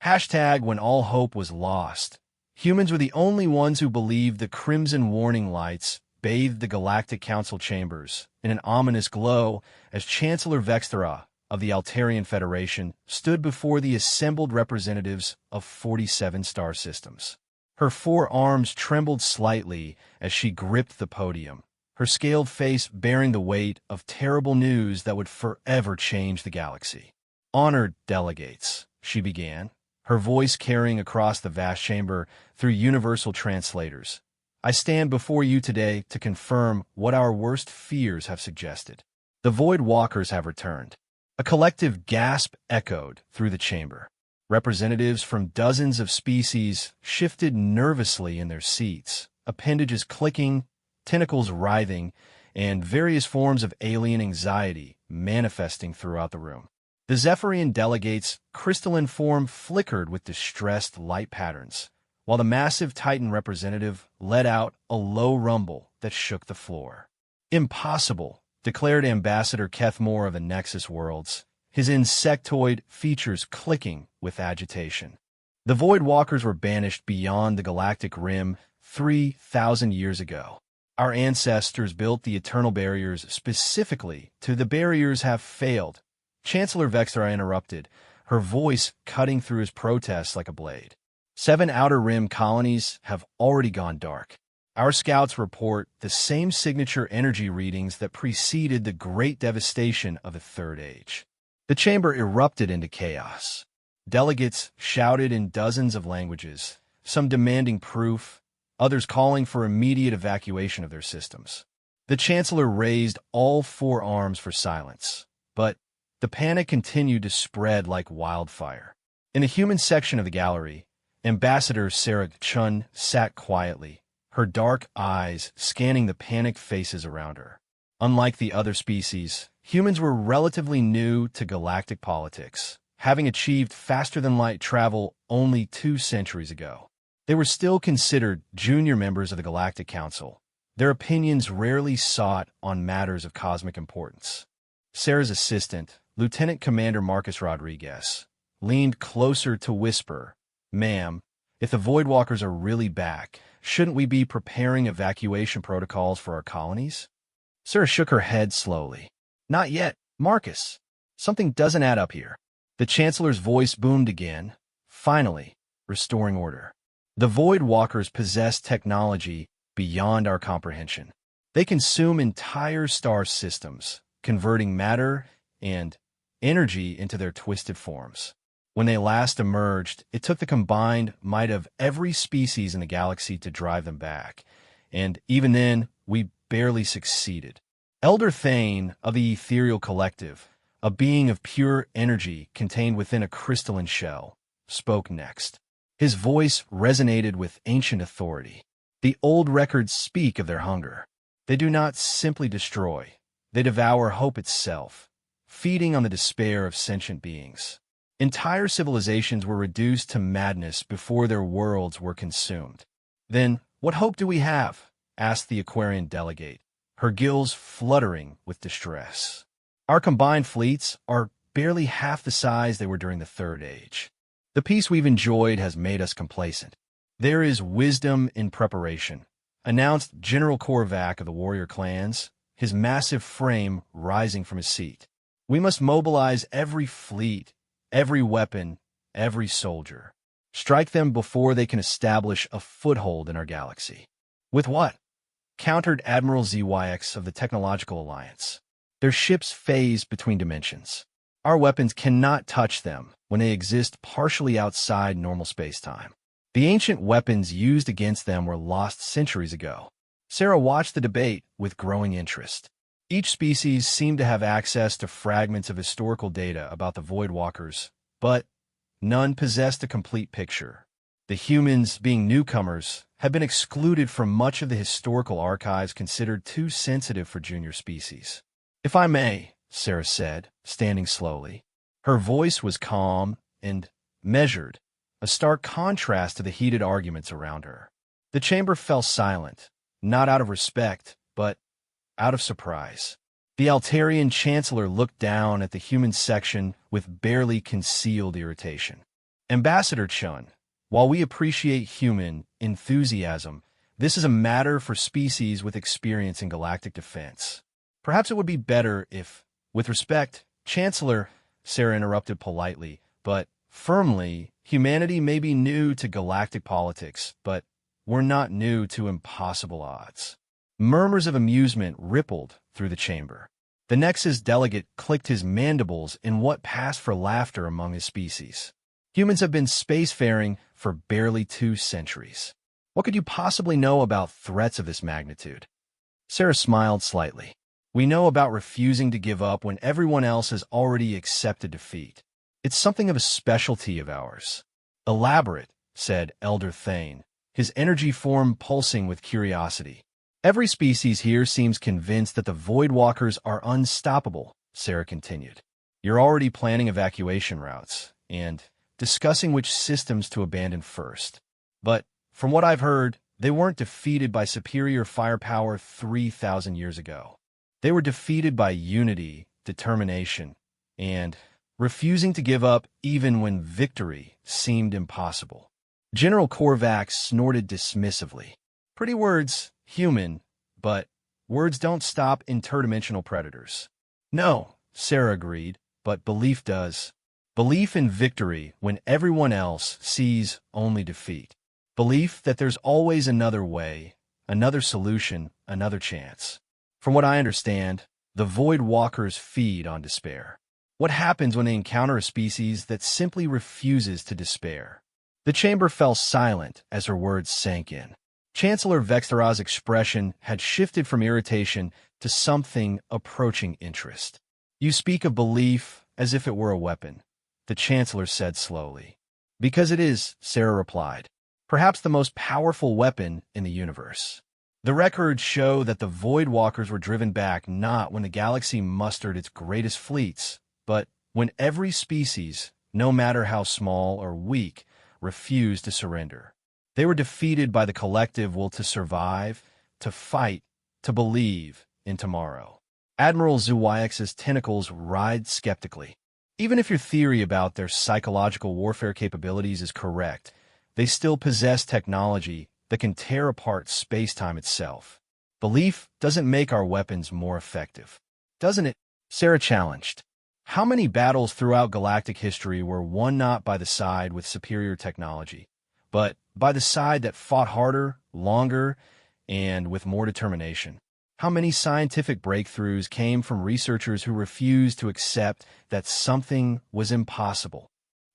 Hashtag when all hope was lost. Humans were the only ones who believed the crimson warning lights bathed the Galactic Council chambers in an ominous glow as Chancellor Vexthera of the Altarian Federation stood before the assembled representatives of 47 star systems. Her four arms trembled slightly as she gripped the podium, her scaled face bearing the weight of terrible news that would forever change the galaxy. "Honored delegates," she began, her voice carrying across the vast chamber through universal translators. "I stand before you today to confirm what our worst fears have suggested. The Void Walkers have returned." A collective gasp echoed through the chamber. Representatives from dozens of species shifted nervously in their seats, appendages clicking, tentacles writhing, and various forms of alien anxiety manifesting throughout the room. The Zephyrian delegates' crystalline form flickered with distressed light patterns, while the massive Titan representative let out a low rumble that shook the floor. "Impossible," declared Ambassador Kethmore of the Nexus Worlds, his insectoid features clicking with agitation. "The Void Walkers were banished beyond the galactic rim 3,000 years ago. Our ancestors built the eternal barriers specifically to the barriers have failed." Chancellor Vexthera interrupted, her voice cutting through his protests like a blade. "7 Outer Rim colonies have already gone dark. Our scouts report the same signature energy readings that preceded the great devastation of the Third Age." The chamber erupted into chaos. Delegates shouted in dozens of languages, some demanding proof, others calling for immediate evacuation of their systems. The Chancellor raised all four arms for silence, but the panic continued to spread like wildfire. In the human section of the gallery, Ambassador Sarah Chun sat quietly, her dark eyes scanning the panicked faces around her. Unlike the other species, humans were relatively new to galactic politics, having achieved faster-than-light travel only 2 centuries ago. They were still considered junior members of the Galactic Council, their opinions rarely sought on matters of cosmic importance. Sarah's assistant, Lieutenant Commander Marcus Rodriguez, leaned closer to whisper, "Ma'am, if the Voidwalkers are really back, shouldn't we be preparing evacuation protocols for our colonies?" Sarah shook her head slowly. "Not yet, Marcus. Something doesn't add up here." The Chancellor's voice boomed again, finally restoring order. "The Voidwalkers possess technology beyond our comprehension. They consume entire star systems, converting matter and energy into their twisted forms. When they last emerged, it took the combined might of every species in the galaxy to drive them back, and even then, we barely succeeded. Elder Thane of the Ethereal Collective, a being of pure energy contained within a crystalline shell, spoke next. His voice resonated with ancient authority. The old records speak of their hunger. They do not simply destroy. They devour hope itself, feeding on the despair of sentient beings. Entire civilizations were reduced to madness before their worlds were consumed. "Then, what hope do we have?" asked the Aquarian delegate, her gills fluttering with distress. "Our combined fleets are barely half the size they were during the Third Age. The peace we've enjoyed has made us complacent. There is wisdom in preparation," announced General Korvac of the warrior clans, his massive frame rising from his seat. "We must mobilize every fleet, every weapon, every soldier. Strike them before they can establish a foothold in our galaxy." "With what?" countered Admiral ZYX of the Technological Alliance. "Their ships phase between dimensions. Our weapons cannot touch them when they exist partially outside normal space-time. The ancient weapons used against them were lost centuries ago." Sarah watched the debate with growing interest. Each species seemed to have access to fragments of historical data about the Voidwalkers, but none possessed a complete picture. The humans, being newcomers, had been excluded from much of the historical archives considered too sensitive for junior species. "If I may," Sarah said, standing slowly. Her voice was calm and measured, a stark contrast to the heated arguments around her. The chamber fell silent, not out of respect, but out of surprise. The Altarian Chancellor looked down at the human section with barely concealed irritation. Ambassador Chun, while we appreciate human enthusiasm, this is a matter for species with experience in galactic defense. Perhaps it would be better if, with respect, Chancellor, Sarah interrupted politely, but firmly, humanity may be new to galactic politics, but we're not new to impossible odds. Murmurs of amusement rippled through the chamber. The Nexus delegate clicked his mandibles in what passed for laughter among his species. Humans have been spacefaring for barely 2 centuries. What could you possibly know about threats of this magnitude? Sarah smiled slightly. We know about refusing to give up when everyone else has already accepted defeat. It's something of a specialty of ours. Elaborate, said Elder Thane, his energy form pulsing with curiosity. Every species here seems convinced that the Voidwalkers are unstoppable, Sarah continued. You're already planning evacuation routes and discussing which systems to abandon first. But, from what I've heard, they weren't defeated by superior firepower 3,000 years ago. They were defeated by unity, determination, and refusing to give up even when victory seemed impossible. General Korvax snorted dismissively. Pretty words, human, but words don't stop interdimensional predators. No, Sarah agreed, but belief does. Belief in victory when everyone else sees only defeat. Belief that there's always another way, another solution, another chance. From what I understand, the Void Walkers feed on despair. What happens when they encounter a species that simply refuses to despair? The chamber fell silent as her words sank in. Chancellor Vextera's expression had shifted from irritation to something approaching interest. You speak of belief as if it were a weapon, the Chancellor said slowly. Because it is, Sarah replied. Perhaps the most powerful weapon in the universe. The records show that the Voidwalkers were driven back not when the galaxy mustered its greatest fleets, but when every species, no matter how small or weak, refused to surrender. They were defeated by the collective will to survive, to fight, to believe in tomorrow. Admiral Zuwaix's tentacles writhed skeptically. Even if your theory about their psychological warfare capabilities is correct, they still possess technology that can tear apart space-time itself. Belief doesn't make our weapons more effective, doesn't it? Sarah challenged. How many battles throughout galactic history were won not by the side with superior technology, but by the side that fought harder, longer, and with more determination? How many scientific breakthroughs came from researchers who refused to accept that something was impossible?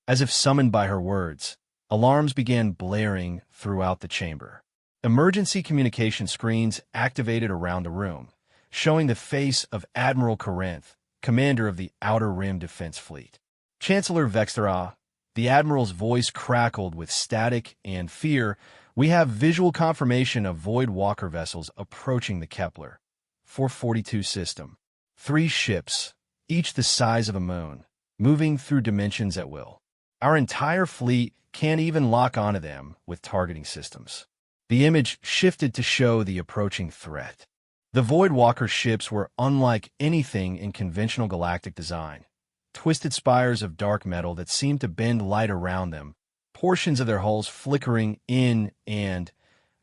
As if summoned by her words, alarms began blaring throughout the chamber. Emergency communication screens activated around the room, showing the face of Admiral Corinth, commander of the Outer Rim Defense Fleet. Chancellor Vextera, the Admiral's voice crackled with static and fear. We have visual confirmation of Void Walker vessels approaching the Kepler 442 system. 3 ships, each the size of a moon, moving through dimensions at will. Our entire fleet can't even lock onto them with targeting systems. The image shifted to show the approaching threat. The Void Walker ships were unlike anything in conventional galactic design. Twisted spires of dark metal that seemed to bend light around them, portions of their hulls flickering in and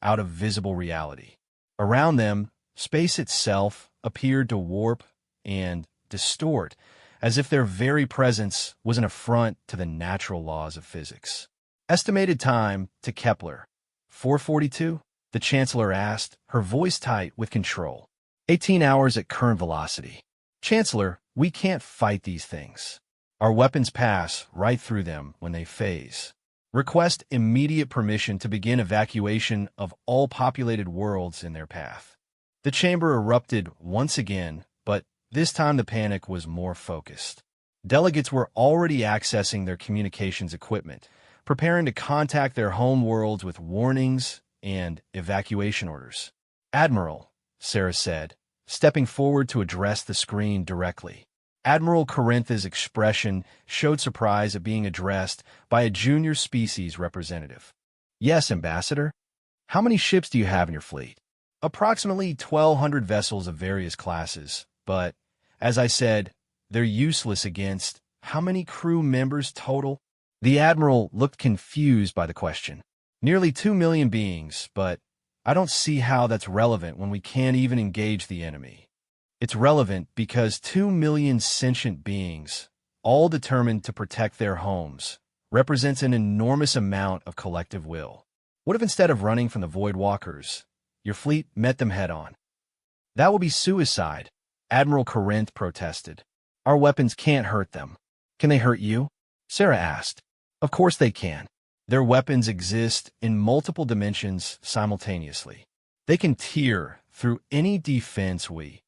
out of visible reality. Around them, space itself appeared to warp and distort, as if their very presence was an affront to the natural laws of physics. Estimated time to Kepler. 442? The Chancellor asked, her voice tight with control. 18 hours at current velocity. Chancellor, we can't fight these things. Our weapons pass right through them when they phase. Request immediate permission to begin evacuation of all populated worlds in their path. The chamber erupted once again, but this time the panic was more focused. Delegates were already accessing their communications equipment, preparing to contact their home worlds with warnings and evacuation orders. Admiral, Sarah said, stepping forward to address the screen directly. Admiral Corinth's expression showed surprise at being addressed by a junior species representative. Yes, Ambassador. How many ships do you have in your fleet? Approximately 1,200 vessels of various classes, but, as I said, they're useless against how many crew members total? The admiral looked confused by the question. Nearly 2 million beings, but I don't see how that's relevant when we can't even engage the enemy. It's relevant because 2 million sentient beings, all determined to protect their homes, represents an enormous amount of collective will. What if instead of running from the Void Walkers, your fleet met them head-on? That would be suicide, Admiral Corinth protested. Our weapons can't hurt them. Can they hurt you? Sarah asked. Of course they can. Their weapons exist in multiple dimensions simultaneously. They can tear through any defense we...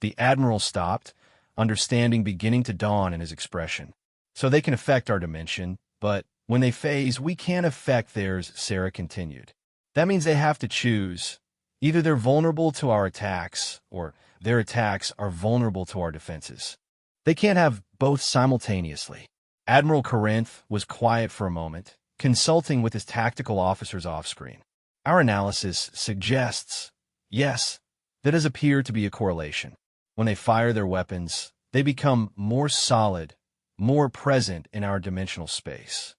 The Admiral stopped, understanding beginning to dawn in his expression. So they can affect our dimension, but when they phase, we can't affect theirs, Sarah continued. That means they have to choose. Either they're vulnerable to our attacks, or their attacks are vulnerable to our defenses. They can't have both simultaneously. Admiral Corinth was quiet for a moment, consulting with his tactical officers off-screen. Our analysis suggests, yes, that does appear to be a correlation. When they fire their weapons, they become more solid, more present in our dimensional space.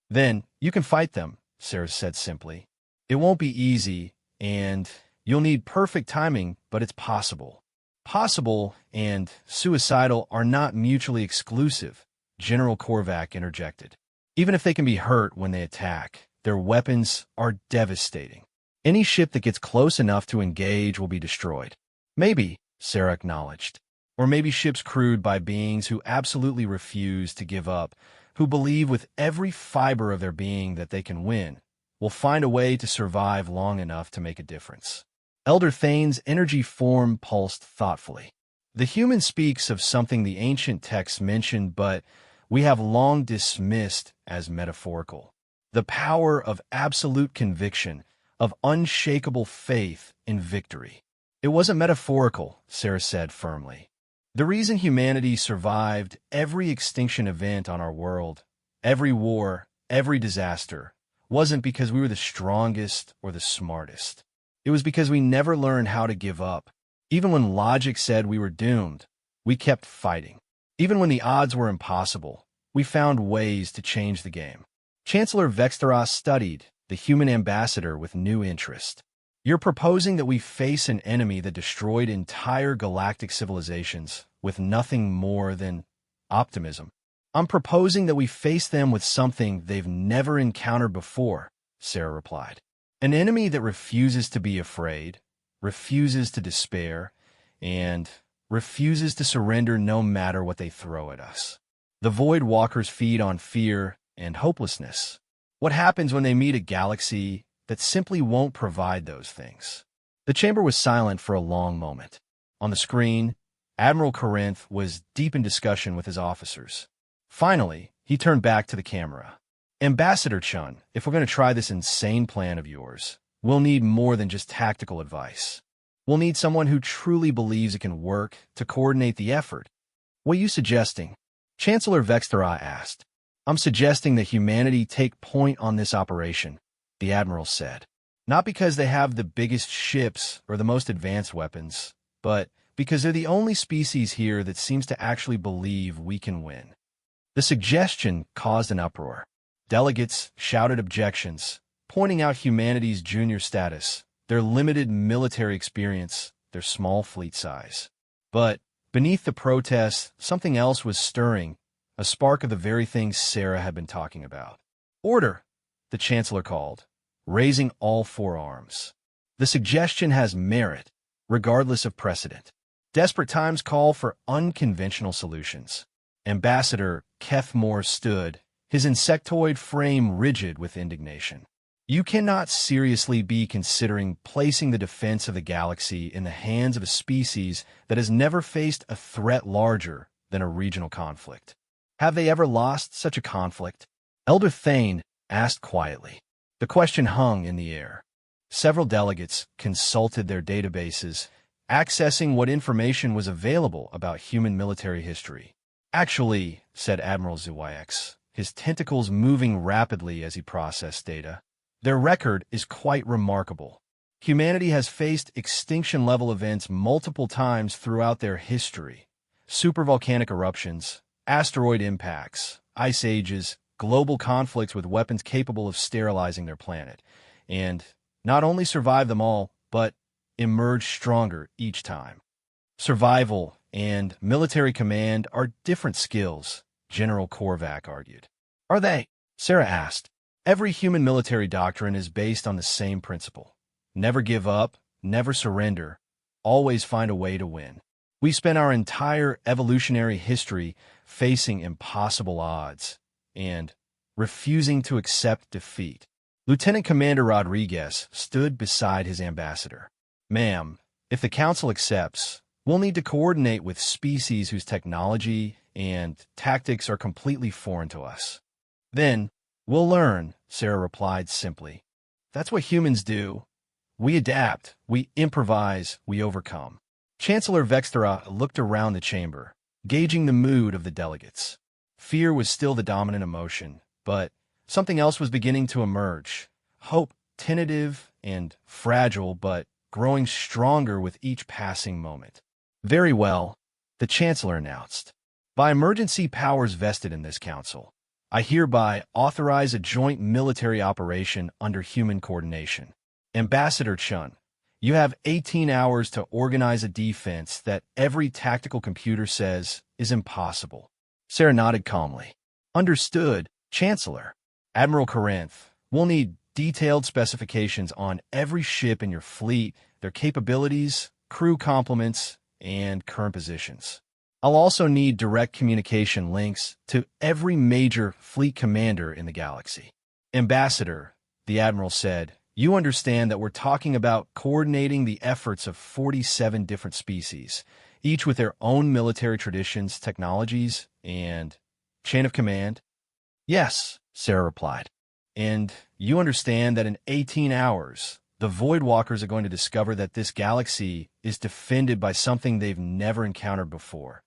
Then you can fight them, Sarah said simply. It won't be easy, and you'll need perfect timing, but it's possible. Possible and suicidal are not mutually exclusive, General Korvac interjected. Even if they can be hurt when they attack, their weapons are devastating. Any ship that gets close enough to engage will be destroyed. Maybe, Sarah acknowledged. Or maybe ships crewed by beings who absolutely refuse to give up, who believe with every fiber of their being that they can win, will find a way to survive long enough to make a difference. Elder Thane's energy form pulsed thoughtfully. The human speaks of something the ancient texts mentioned, but we have long dismissed as metaphorical. The power of absolute conviction, of unshakable faith in victory. It wasn't metaphorical, Sarah said firmly. The reason humanity survived every extinction event on our world, every war, every disaster, wasn't because we were the strongest or the smartest. It was because we never learned how to give up. Even when logic said we were doomed, we kept fighting. Even when the odds were impossible, we found ways to change the game. Chancellor Vexteros studied the human ambassador with new interest. You're proposing that we face an enemy that destroyed entire galactic civilizations with nothing more than optimism. I'm proposing that we face them with something they've never encountered before, Sarah replied. An enemy that refuses to be afraid, refuses to despair, and refuses to surrender no matter what they throw at us. The Void Walkers feed on fear and hopelessness. What happens when they meet a galaxy that simply won't provide those things? The chamber was silent for a long moment. On the screen, Admiral Corinth was deep in discussion with his officers. Finally, he turned back to the camera. Ambassador Chun, if we're going to try this insane plan of yours, we'll need more than just tactical advice. We'll need someone who truly believes it can work to coordinate the effort. What are you suggesting? Chancellor Vextera asked. I'm suggesting that humanity take point on this operation, the Admiral said. Not because they have the biggest ships or the most advanced weapons, but because they're the only species here that seems to actually believe we can win. The suggestion caused an uproar. Delegates shouted objections, pointing out humanity's junior status, their limited military experience, their small fleet size. But beneath the protests, something else was stirring, a spark of the very thing Sarah had been talking about. Order, the Chancellor called, raising all four arms. The suggestion has merit, regardless of precedent. Desperate times call for unconventional solutions. Ambassador Kethmore stood, his insectoid frame rigid with indignation. You cannot seriously be considering placing the defense of the galaxy in the hands of a species that has never faced a threat larger than a regional conflict. Have they ever lost such a conflict? Elder Thane asked quietly. The question hung in the air. Several delegates consulted their databases, accessing what information was available about human military history. Actually, said Admiral Zyx, his tentacles moving rapidly as he processed data, their record is quite remarkable. Humanity has faced extinction-level events multiple times throughout their history. Supervolcanic eruptions, asteroid impacts, ice ages, global conflicts with weapons capable of sterilizing their planet, and not only survive them all, but emerge stronger each time. Survival and military command are different skills, General Korvac argued. Are they? Sarah asked. Every human military doctrine is based on the same principle. Never give up, never surrender, always find a way to win. We spent our entire evolutionary history facing impossible odds and refusing to accept defeat. Lieutenant Commander Rodriguez stood beside his ambassador. Ma'am, if the Council accepts, we'll need to coordinate with species whose technology and tactics are completely foreign to us. Then, we'll learn, Sarah replied simply. That's what humans do. We adapt, we improvise, we overcome. Chancellor Vextera looked around the chamber, gauging the mood of the delegates. Fear was still the dominant emotion, but something else was beginning to emerge. Hope, tentative and fragile, but growing stronger with each passing moment. Very well, the Chancellor announced. By emergency powers vested in this council, I hereby authorize a joint military operation under human coordination. Ambassador Chun, you have 18 hours to organize a defense that every tactical computer says is impossible. Sarah nodded calmly. Understood, Chancellor. Admiral Corinth, we'll need detailed specifications on every ship in your fleet, their capabilities, crew complements, and current positions. I'll also need direct communication links to every major fleet commander in the galaxy. Ambassador, the Admiral said, you understand that we're talking about coordinating the efforts of 47 different species, each with their own military traditions, technologies, and chain of command? Yes, Sarah replied. And you understand that in 18 hours, the Voidwalkers are going to discover that this galaxy is defended by something they've never encountered before.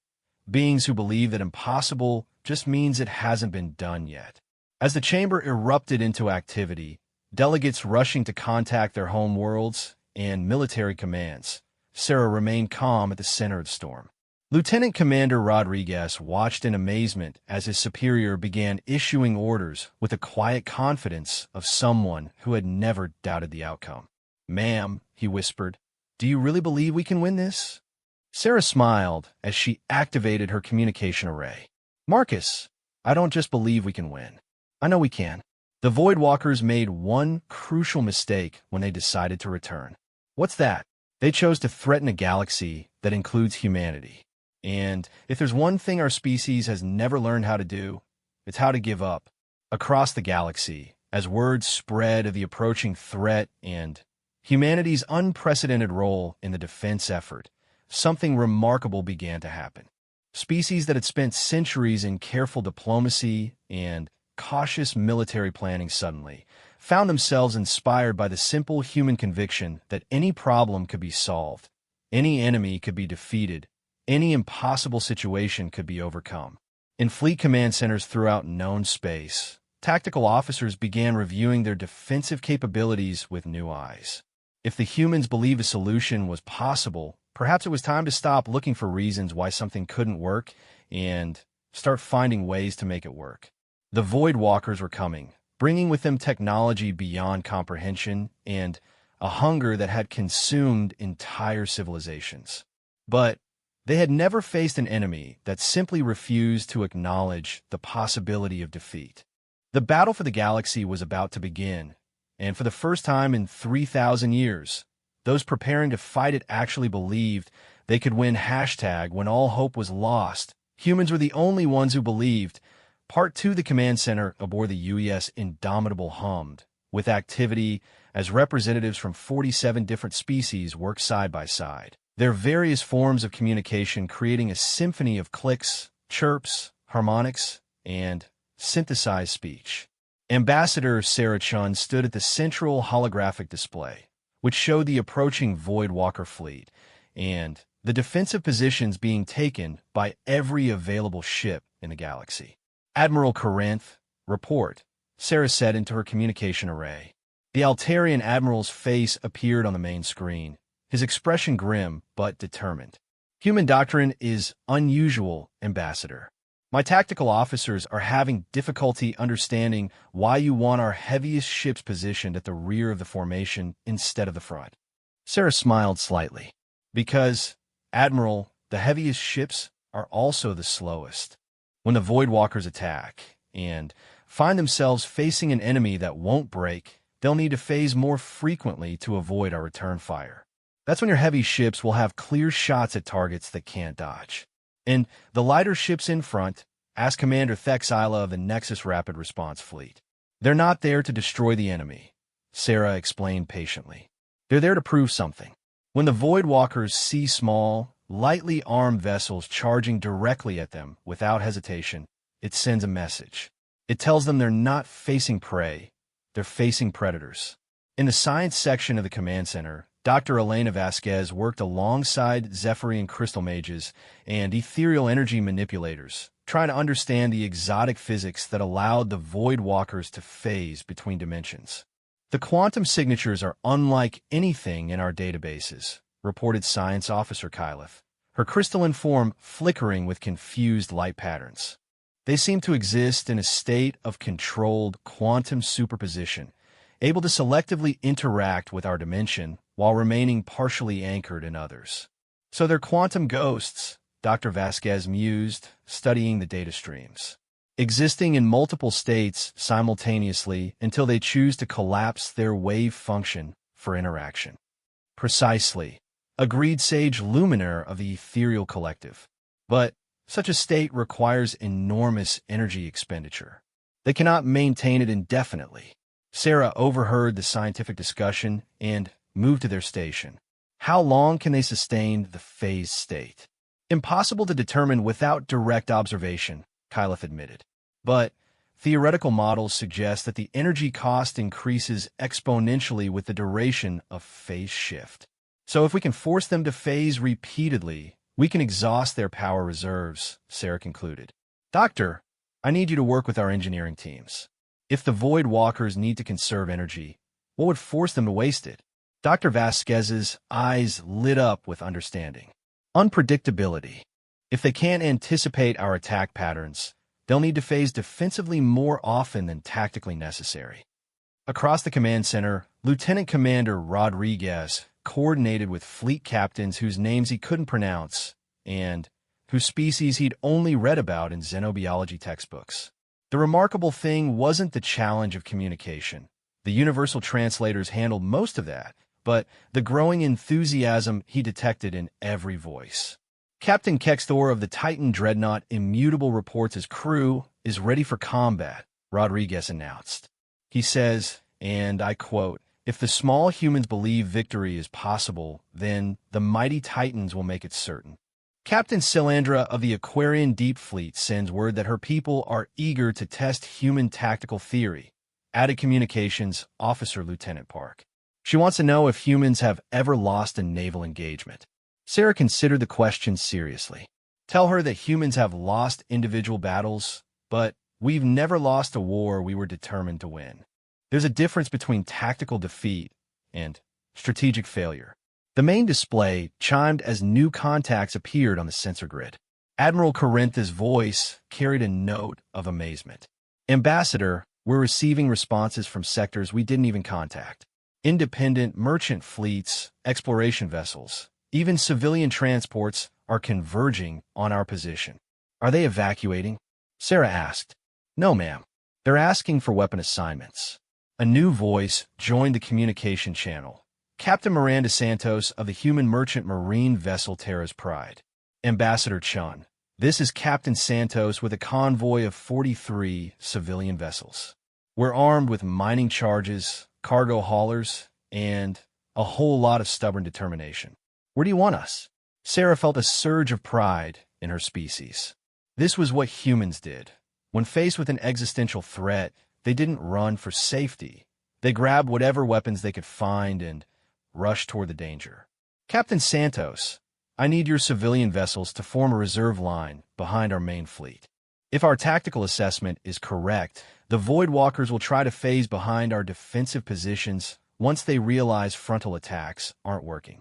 Beings who believe that impossible just means it hasn't been done yet. As the chamber erupted into activity, delegates rushing to contact their home worlds and military commands, Sarah remained calm at the center of the storm. Lieutenant Commander Rodriguez watched in amazement as his superior began issuing orders with the quiet confidence of someone who had never doubted the outcome. Ma'am, he whispered, do you really believe we can win this? Sarah smiled as she activated her communication array. Marcus, I don't just believe we can win. I know we can. The Voidwalkers made one crucial mistake when they decided to return. What's that? They chose to threaten a galaxy that includes humanity. And if there's one thing our species has never learned how to do, it's how to give up. Across the galaxy, as word spread of the approaching threat and humanity's unprecedented role in the defense effort, something remarkable began to happen. Species that had spent centuries in careful diplomacy and cautious military planning suddenly found themselves inspired by the simple human conviction that any problem could be solved, any enemy could be defeated, any impossible situation could be overcome. In fleet command centers throughout known space, tactical officers began reviewing their defensive capabilities with new eyes. If the humans believed a solution was possible, perhaps it was time to stop looking for reasons why something couldn't work and start finding ways to make it work. The Voidwalkers were coming, bringing with them technology beyond comprehension and a hunger that had consumed entire civilizations. But they had never faced an enemy that simply refused to acknowledge the possibility of defeat. The battle for the galaxy was about to begin, and for the first time in 3,000 years, those preparing to fight it actually believed they could win. When all hope was lost, humans were the only ones who believed. Part 2, the command center aboard the UES Indomitable hummed with activity as representatives from 47 different species worked side by side, their various forms of communication creating a symphony of clicks, chirps, harmonics, and synthesized speech. Ambassador Sarah Chun stood at the central holographic display, which showed the approaching Voidwalker fleet and the defensive positions being taken by every available ship in the galaxy. Admiral Corinth, report, Sarah said into her communication array. The Altarian Admiral's face appeared on the main screen, his expression grim but determined. Human doctrine is unusual, Ambassador. My tactical officers are having difficulty understanding why you want our heaviest ships positioned at the rear of the formation instead of the front. Sarah smiled slightly. Because, Admiral, the heaviest ships are also the slowest. When the Voidwalkers attack and find themselves facing an enemy that won't break, they'll need to phase more frequently to avoid our return fire. That's when your heavy ships will have clear shots at targets that can't dodge. And the lighter ships in front, ask Commander Thexila of the Nexus Rapid Response Fleet. They're not there to destroy the enemy, Sarah explained patiently. They're there to prove something. When the Voidwalkers see small, lightly armed vessels charging directly at them without hesitation, it sends a message. It tells them they're not facing prey, they're facing predators. In the science section of the command center, Dr. Elena Vasquez worked alongside Zephyrian crystal mages and ethereal energy manipulators, trying to understand the exotic physics that allowed the Voidwalkers to phase between dimensions. The quantum signatures are unlike anything in our databases, reported Science Officer Kyleth, her crystalline form flickering with confused light patterns. They seem to exist in a state of controlled quantum superposition, able to selectively interact with our dimension while remaining partially anchored in others. So they're quantum ghosts, Dr. Vasquez mused, studying the data streams, existing in multiple states simultaneously until they choose to collapse their wave function for interaction. Precisely, agreed Sage Luminar of the Ethereal Collective. But such a state requires enormous energy expenditure. They cannot maintain it indefinitely. Sarah overheard the scientific discussion and moved to their station. How long can they sustain the phase state? Impossible to determine without direct observation, Kyleth admitted. But theoretical models suggest that the energy cost increases exponentially with the duration of phase shift. So if we can force them to phase repeatedly, we can exhaust their power reserves, Sarah concluded. Doctor, I need you to work with our engineering teams. If the Voidwalkers need to conserve energy, what would force them to waste it? Dr. Vasquez's eyes lit up with understanding. Unpredictability. If they can't anticipate our attack patterns, they'll need to phase defensively more often than tactically necessary. Across the command center, Lieutenant Commander Rodriguez coordinated with fleet captains whose names he couldn't pronounce and whose species he'd only read about in xenobiology textbooks. The remarkable thing wasn't the challenge of communication. The universal translators handled most of that, but the growing enthusiasm he detected in every voice. Captain Kextor of the Titan Dreadnought Immutable reports his crew is ready for combat, Rodriguez announced. He says, and I quote, "If the small humans believe victory is possible, then the mighty Titans will make it certain." Captain Silandra of the Aquarian Deep Fleet sends word that her people are eager to test human tactical theory, added Communications Officer Lieutenant Park. She wants to know if humans have ever lost a naval engagement. Sarah considered the question seriously. Tell her that humans have lost individual battles, but we've never lost a war we were determined to win. There's a difference between tactical defeat and strategic failure. The main display chimed as new contacts appeared on the sensor grid. Admiral Corintha's voice carried a note of amazement. Ambassador, we're receiving responses from sectors we didn't even contact. Independent merchant fleets, exploration vessels, even civilian transports are converging on our position. Are they evacuating? Sarah asked. No, ma'am. They're asking for weapon assignments. A new voice joined the communication channel. Captain Miranda Santos of the human merchant marine vessel Terra's Pride. Ambassador Chun, this is Captain Santos with a convoy of 43 civilian vessels. We're armed with mining charges, cargo haulers, and a whole lot of stubborn determination. Where do you want us? Sarah felt a surge of pride in her species. This was what humans did. When faced with an existential threat, they didn't run for safety. They grabbed whatever weapons they could find and rushed toward the danger. Captain Santos, I need your civilian vessels to form a reserve line behind our main fleet. If our tactical assessment is correct, the Voidwalkers will try to phase behind our defensive positions once they realize frontal attacks aren't working.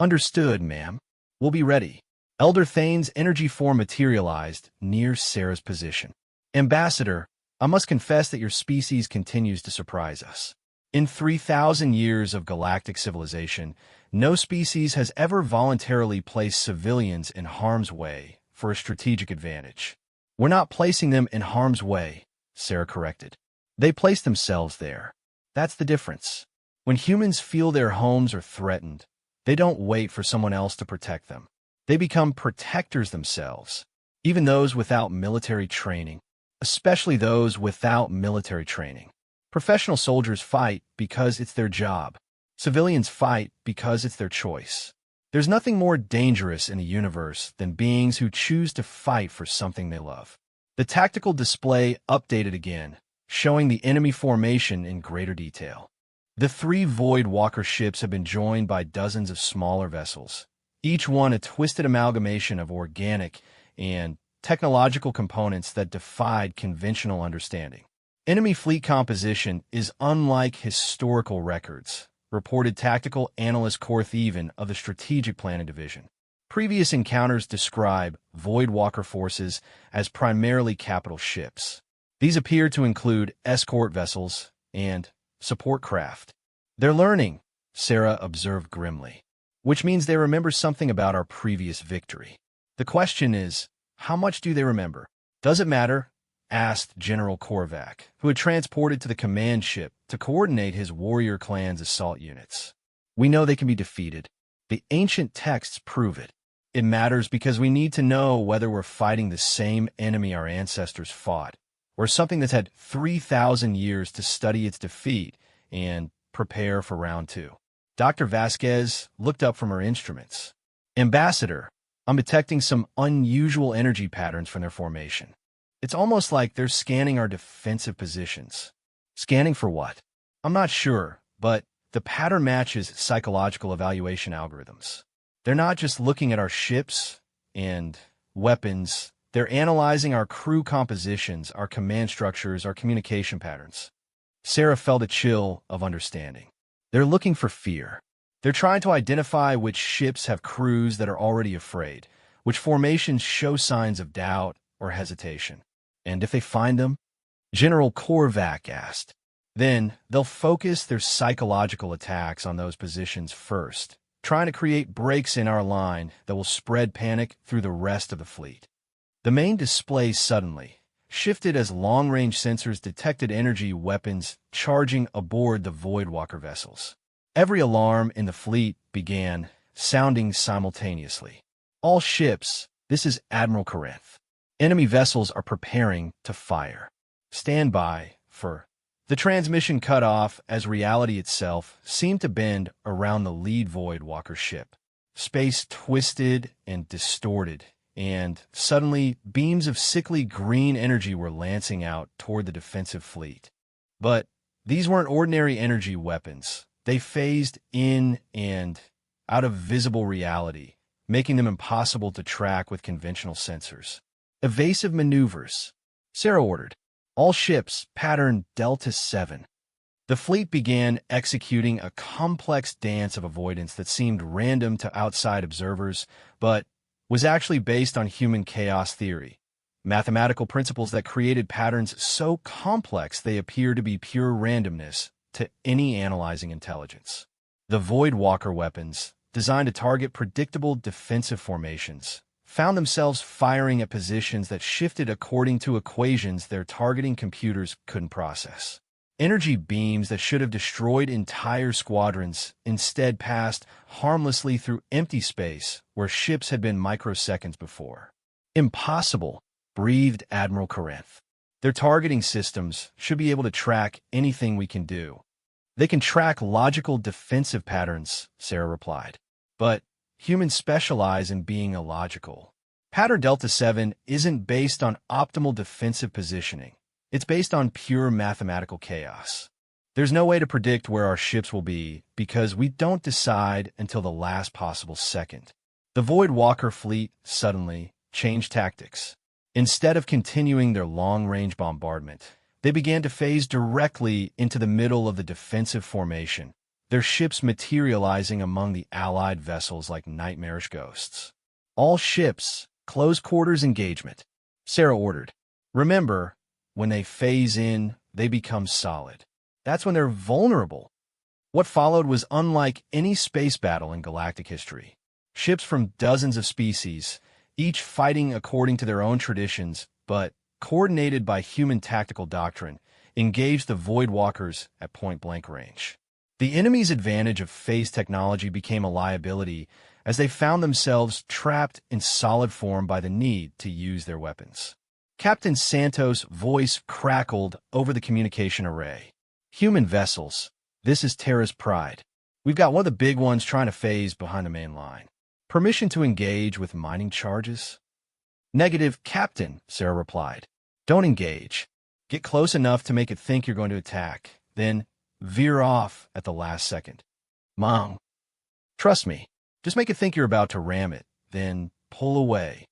Understood, ma'am. We'll be ready. Elder Thane's energy form materialized near Sarah's position. Ambassador, I must confess that your species continues to surprise us. In 3,000 years of galactic civilization, no species has ever voluntarily placed civilians in harm's way for a strategic advantage. We're not placing them in harm's way, Sarah corrected. They place themselves there. That's the difference. When humans feel their homes are threatened, they don't wait for someone else to protect them. They become protectors themselves, even those without military training, especially those without military training. Professional soldiers fight because it's their job. Civilians fight because it's their choice. There's nothing more dangerous in the universe than beings who choose to fight for something they love. The tactical display updated again, showing the enemy formation in greater detail. The 3 Void Walker ships have been joined by dozens of smaller vessels, each one a twisted amalgamation of organic and technological components that defied conventional understanding. Enemy fleet composition is unlike historical records, reported tactical analyst Corthaven of the Strategic Planning Division. Previous encounters describe Void Walker forces as primarily capital ships. These appear to include escort vessels and support craft. They're learning, Sarah observed grimly, which means they remember something about our previous victory. The question is, how much do they remember? Does it matter? Asked General Korvac, who had transported to the command ship to coordinate his warrior clan's assault units. We know they can be defeated. The ancient texts prove it. It matters because we need to know whether we're fighting the same enemy our ancestors fought, or something that's had 3,000 years to study its defeat and prepare for round 2. Dr. Vasquez looked up from her instruments. Ambassador, I'm detecting some unusual energy patterns from their formation. It's almost like they're scanning our defensive positions. Scanning for what? I'm not sure, but the pattern matches psychological evaluation algorithms. They're not just looking at our ships and weapons. They're analyzing our crew compositions, our command structures, our communication patterns. Sarah felt a chill of understanding. They're looking for fear. They're trying to identify which ships have crews that are already afraid, which formations show signs of doubt or hesitation. And if they find them, General Korvac asked, then they'll focus their psychological attacks on those positions first, trying to create breaks in our line that will spread panic through the rest of the fleet. The main display suddenly shifted as long-range sensors detected energy weapons charging aboard the Voidwalker vessels. Every alarm in the fleet began sounding simultaneously. All ships, this is Admiral Corinth. Enemy vessels are preparing to fire. Stand by for... The transmission cut off as reality itself seemed to bend around the lead Voidwalker ship. Space twisted and distorted, and suddenly beams of sickly green energy were lancing out toward the defensive fleet. But these weren't ordinary energy weapons. They phased in and out of visible reality, making them impossible to track with conventional sensors. Evasive maneuvers, Sarah ordered. All ships pattern Delta 7. The fleet began executing a complex dance of avoidance that seemed random to outside observers, but was actually based on human chaos theory, mathematical principles that created patterns so complex they appear to be pure randomness to any analyzing intelligence. The Voidwalker weapons, designed to target predictable defensive formations, found themselves firing at positions that shifted according to equations their targeting computers couldn't process. Energy beams that should have destroyed entire squadrons instead passed harmlessly through empty space where ships had been microseconds before. Impossible, breathed Admiral Corinth. Their targeting systems should be able to track anything we can do. They can track logical defensive patterns, Sarah replied. But humans specialize in being illogical. Pattern Delta 7 isn't based on optimal defensive positioning. It's based on pure mathematical chaos. There's no way to predict where our ships will be because we don't decide until the last possible second. The Voidwalker fleet suddenly changed tactics. Instead of continuing their long-range bombardment, they began to phase directly into the middle of the defensive formation, their ships materializing among the Allied vessels like nightmarish ghosts. All ships, close quarters engagement, Sarah ordered. Remember, when they phase in, they become solid. That's when they're vulnerable. What followed was unlike any space battle in galactic history. Ships from dozens of species, each fighting according to their own traditions, but coordinated by human tactical doctrine, engaged the Void Walkers at point-blank range. The enemy's advantage of phase technology became a liability as they found themselves trapped in solid form by the need to use their weapons. Captain Santos' voice crackled over the communication array. Human vessels, this is Terra's pride. We've got one of the big ones trying to phase behind the main line. Permission to engage with mining charges? Negative, Captain, Sarah replied. Don't engage. Get close enough to make it think you're going to attack, then veer off at the last second. Mom, trust me. Just make it think you're about to ram it, then pull away.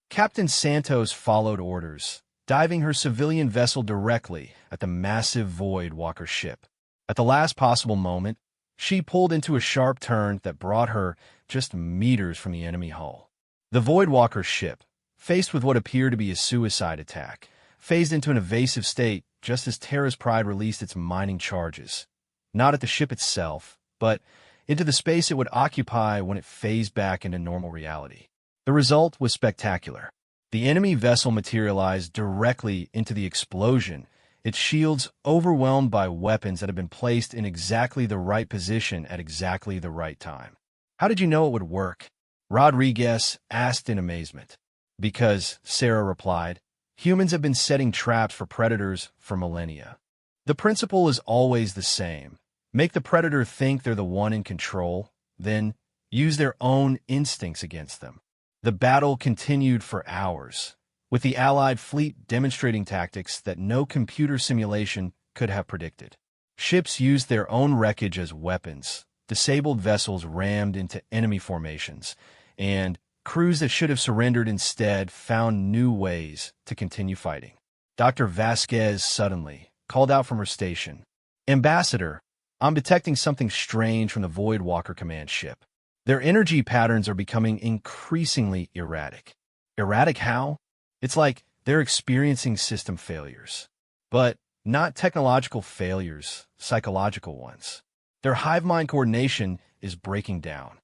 Captain Santos followed orders, diving her civilian vessel directly at the massive Void Walker ship. At the last possible moment, she pulled into a sharp turn that brought her just meters from the enemy hull. The Void Walker ship, faced with what appeared to be a suicide attack, phased into an evasive state just as Terra's Pride released its mining charges. Not at the ship itself, but into the space it would occupy when it phased back into normal reality. The result was spectacular. The enemy vessel materialized directly into the explosion, its shields overwhelmed by weapons that had been placed in exactly the right position at exactly the right time. How did you know it would work? Rodriguez asked in amazement. Because, Sarah replied, humans have been setting traps for predators for millennia. The principle is always the same. Make the predator think they're the one in control, then use their own instincts against them. The battle continued for hours, with the Allied fleet demonstrating tactics that no computer simulation could have predicted. Ships used their own wreckage as weapons, disabled vessels rammed into enemy formations, and crews that should have surrendered instead found new ways to continue fighting. Dr. Vasquez suddenly called out from her station. Ambassador, I'm detecting something strange from the Void Walker command ship. Their energy patterns are becoming increasingly erratic. Erratic how? It's like they're experiencing system failures. But not technological failures, psychological ones. Their hive mind coordination is breaking down.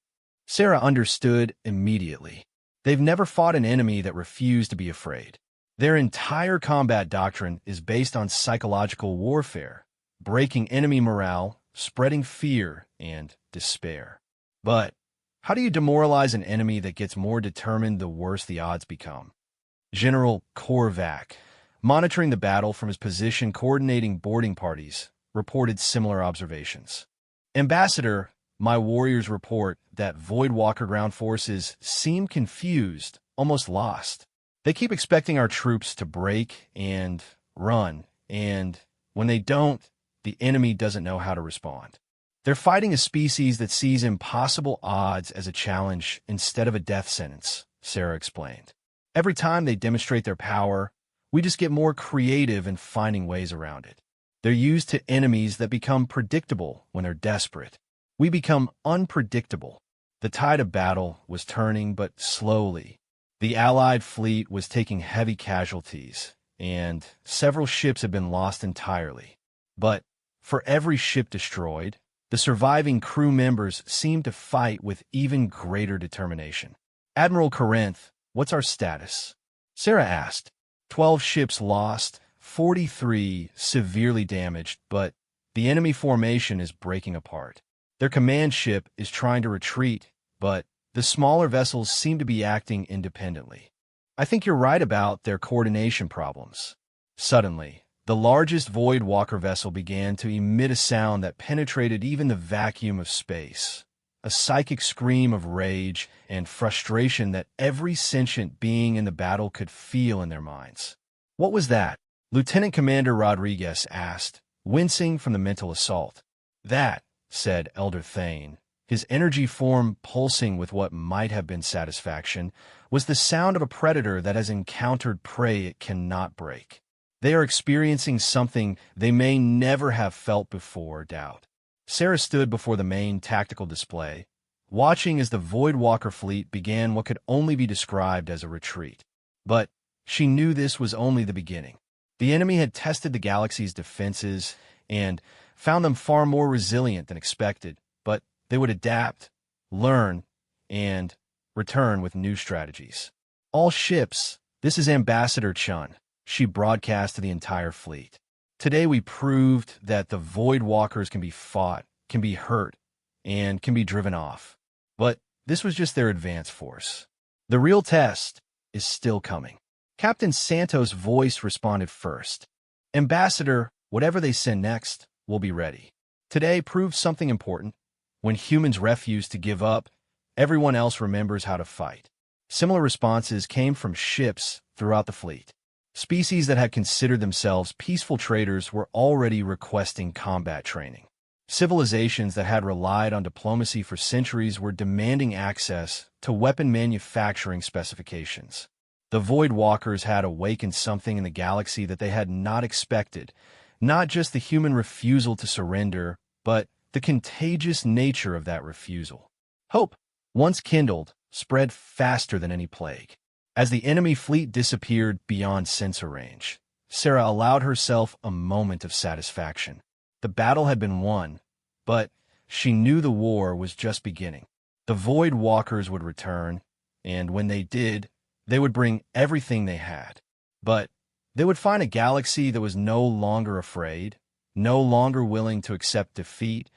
Sarah understood immediately. They've never fought an enemy that refused to be afraid. Their entire combat doctrine is based on psychological warfare, breaking enemy morale, spreading fear and despair. But how do you demoralize an enemy that gets more determined the worse the odds become? General Korvac, monitoring the battle from his position coordinating boarding parties, reported similar observations. Ambassador, my warriors report that Void Walker ground forces seem confused, almost lost. They keep expecting our troops to break and run, and when they don't, the enemy doesn't know how to respond. They're fighting a species that sees impossible odds as a challenge instead of a death sentence, Sarah explained. Every time they demonstrate their power, we just get more creative in finding ways around it. They're used to enemies that become predictable when they're desperate. We become unpredictable. The tide of battle was turning, but slowly. The Allied fleet was taking heavy casualties, and several ships had been lost entirely. But for every ship destroyed, the surviving crew members seemed to fight with even greater determination. Admiral Corinth, what's our status? Sarah asked. 12 ships lost, 43 severely damaged, but the enemy formation is breaking apart. Their command ship is trying to retreat, but the smaller vessels seem to be acting independently. I think you're right about their coordination problems. Suddenly, the largest Void Walker vessel began to emit a sound that penetrated even the vacuum of space, a psychic scream of rage and frustration that every sentient being in the battle could feel in their minds. What was that? Lieutenant Commander Rodriguez asked, wincing from the mental assault. That, said Elder Thane, his energy form pulsing with what might have been satisfaction, was the sound of a predator that has encountered prey it cannot break. They are experiencing something they may never have felt before, doubt. Sarah stood before the main tactical display, watching as the Voidwalker fleet began what could only be described as a retreat. But she knew this was only the beginning. The enemy had tested the galaxy's defenses and found them far more resilient than expected, but they would adapt, learn, and return with new strategies. All ships, this is Ambassador Chun, she broadcast to the entire fleet. Today we proved that the Voidwalkers can be fought, can be hurt, and can be driven off. But this was just their advance force. The real test is still coming. Captain Santos' voice responded first. Ambassador, whatever they send next, we'll be ready. Today proved something important. When humans refuse to give up, everyone else remembers how to fight. Similar responses came from ships throughout the fleet. Species that had considered themselves peaceful traders were already requesting combat training. Civilizations that had relied on diplomacy for centuries were demanding access to weapon manufacturing specifications. The Voidwalkers had awakened something in the galaxy that they had not expected, not just the human refusal to surrender, but the contagious nature of that refusal. Hope, once kindled, spread faster than any plague. As the enemy fleet disappeared beyond sensor range, Sarah allowed herself a moment of satisfaction. The battle had been won, but she knew the war was just beginning. The Voidwalkers would return, and when they did, they would bring everything they had. But they would find a galaxy that was no longer afraid, no longer willing to accept defeat,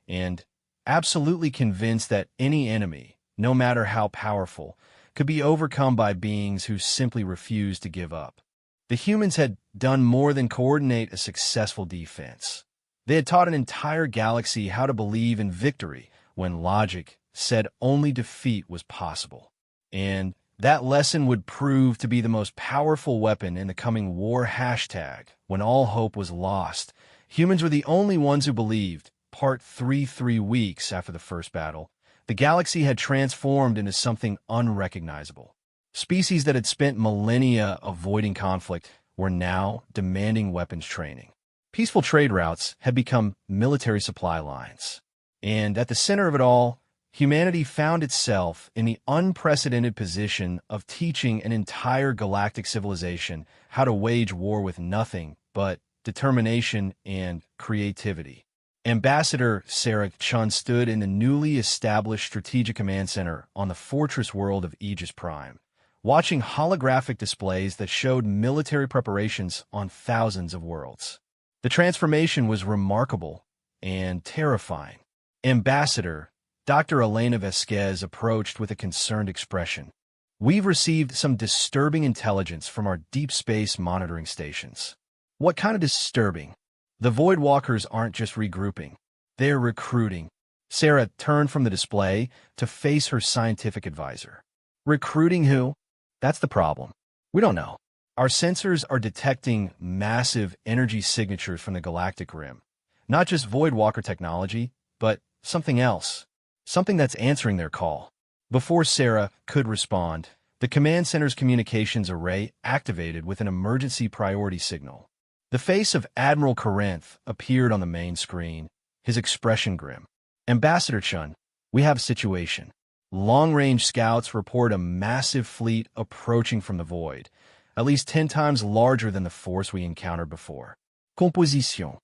and absolutely convinced that any enemy, no matter how powerful, could be overcome by beings who simply refused to give up. The humans had done more than coordinate a successful defense. They had taught an entire galaxy how to believe in victory when logic said only defeat was possible. And that lesson would prove to be the most powerful weapon in the coming war hashtag. When all hope was lost, humans were the only ones who believed. Part 3 weeks after the first battle, the galaxy had transformed into something unrecognizable. Species that had spent millennia avoiding conflict were now demanding weapons training. Peaceful trade routes had become military supply lines. And at the center of it all, humanity found itself in the unprecedented position of teaching an entire galactic civilization how to wage war with nothing but determination and creativity. Ambassador Sarah Chun stood in the newly established Strategic Command Center on the fortress world of Aegis Prime, watching holographic displays that showed military preparations on thousands of worlds. The transformation was remarkable and terrifying. Ambassador Dr. Elena Vasquez approached with a concerned expression. We've received some disturbing intelligence from our deep space monitoring stations. What kind of disturbing? The Voidwalkers aren't just regrouping. They're recruiting. Sarah turned from the display to face her scientific advisor. Recruiting who? That's the problem. We don't know. Our sensors are detecting massive energy signatures from the galactic rim. Not just Voidwalker technology, but something else. Something that's answering their call. Before Sarah could respond, the command center's communications array activated with an emergency priority signal. The face of Admiral Corinth appeared on the main screen, his expression grim. Ambassador Chun, we have a situation. Long-range scouts report a massive fleet approaching from the void, at least 10 times larger than the force we encountered before. Composition.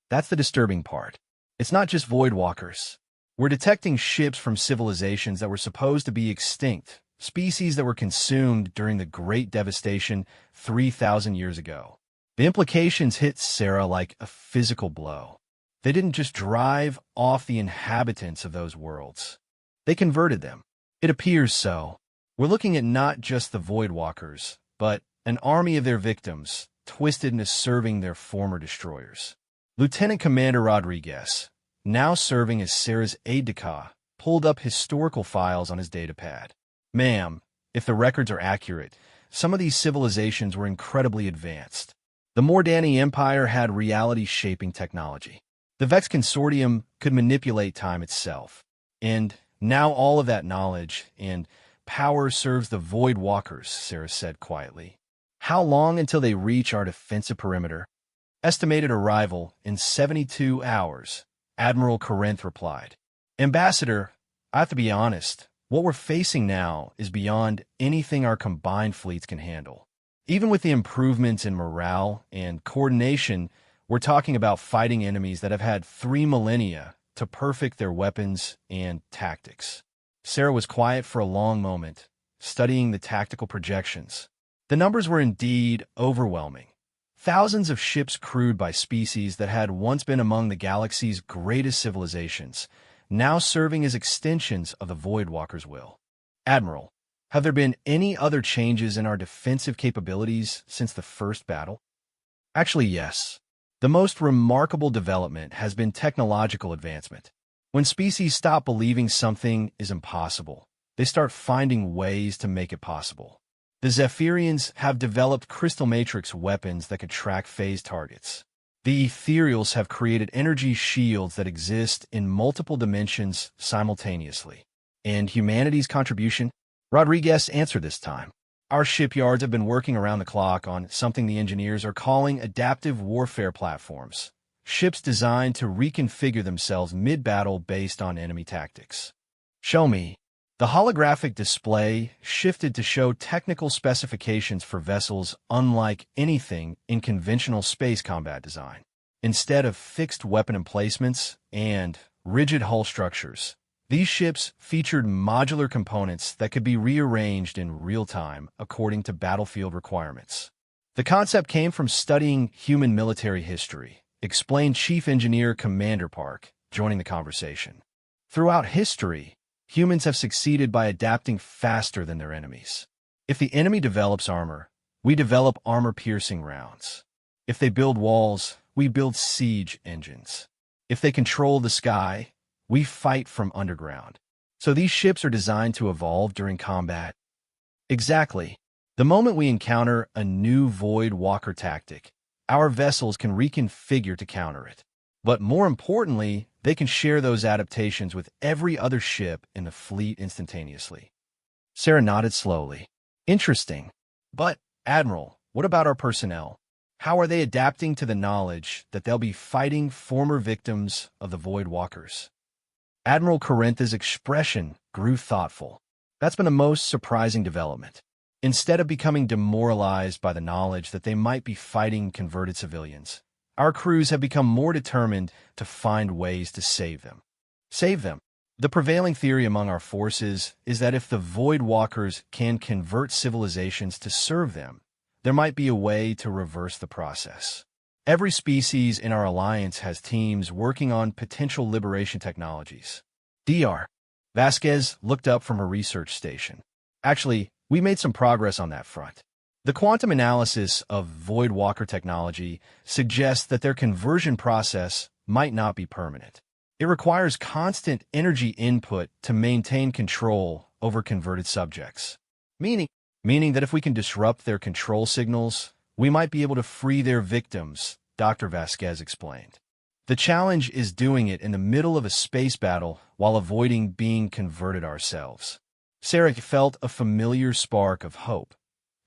That's the disturbing part. It's not just Voidwalkers. We're detecting ships from civilizations that were supposed to be extinct, species that were consumed during the Great Devastation 3,000 years ago. The implications hit Sarah like a physical blow. They didn't just drive off the inhabitants of those worlds. They converted them. It appears so. We're looking at not just the Voidwalkers, but an army of their victims, twisted into serving their former destroyers. Lieutenant Commander Rodriguez, now serving as Sarah's aide-de-camp, pulled up historical files on his datapad. Ma'am, if the records are accurate, some of these civilizations were incredibly advanced. The Mordani Empire had reality-shaping technology. The Vex Consortium could manipulate time itself. And now all of that knowledge and power serves the Voidwalkers, Sarah said quietly. How long until they reach our defensive perimeter? Estimated arrival in 72 hours, Admiral Corinth replied. Ambassador, I have to be honest, what we're facing now is beyond anything our combined fleets can handle. Even with the improvements in morale and coordination, we're talking about fighting enemies that have had 3 millennia to perfect their weapons and tactics. Sarah was quiet for a long moment, studying the tactical projections. The numbers were indeed overwhelming. Thousands of ships crewed by species that had once been among the galaxy's greatest civilizations, now serving as extensions of the Voidwalker's will. Admiral, have there been any other changes in our defensive capabilities since the first battle? Actually, yes. The most remarkable development has been technological advancement. When species stop believing something is impossible, they start finding ways to make it possible. The Zephyrians have developed crystal matrix weapons that could track phased targets. The Ethereals have created energy shields that exist in multiple dimensions simultaneously. And humanity's contribution? Rodriguez answered this time. Our shipyards have been working around the clock on something the engineers are calling adaptive warfare platforms. Ships designed to reconfigure themselves mid-battle based on enemy tactics. Show me. The holographic display shifted to show technical specifications for vessels unlike anything in conventional space combat design. Instead of fixed weapon emplacements and rigid hull structures, these ships featured modular components that could be rearranged in real time according to battlefield requirements. The concept came from studying human military history, explained Chief Engineer Commander Park, joining the conversation. Throughout history, humans have succeeded by adapting faster than their enemies. If the enemy develops armor, we develop armor-piercing rounds. If they build walls, we build siege engines. If they control the sky, we fight from underground. So these ships are designed to evolve during combat. Exactly. The moment we encounter a new Void Walker tactic, our vessels can reconfigure to counter it. But more importantly, they can share those adaptations with every other ship in the fleet instantaneously. Sarah nodded slowly. Interesting. But, Admiral, what about our personnel? How are they adapting to the knowledge that they'll be fighting former victims of the Void Walkers? Admiral Carentha's expression grew thoughtful. That's been the most surprising development. Instead of becoming demoralized by the knowledge that they might be fighting converted civilians, our crews have become more determined to find ways to save them. Save them. The prevailing theory among our forces is that if the Void Walkers can convert civilizations to serve them, there might be a way to reverse the process. Every species in our alliance has teams working on potential liberation technologies. Dr. Vasquez looked up from her research station. Actually, we made some progress on that front. The quantum analysis of Void Walker technology suggests that their conversion process might not be permanent. It requires constant energy input to maintain control over converted subjects. Meaning that if we can disrupt their control signals, we might be able to free their victims, Dr. Vasquez explained. The challenge is doing it in the middle of a space battle while avoiding being converted ourselves. Sarah felt a familiar spark of hope.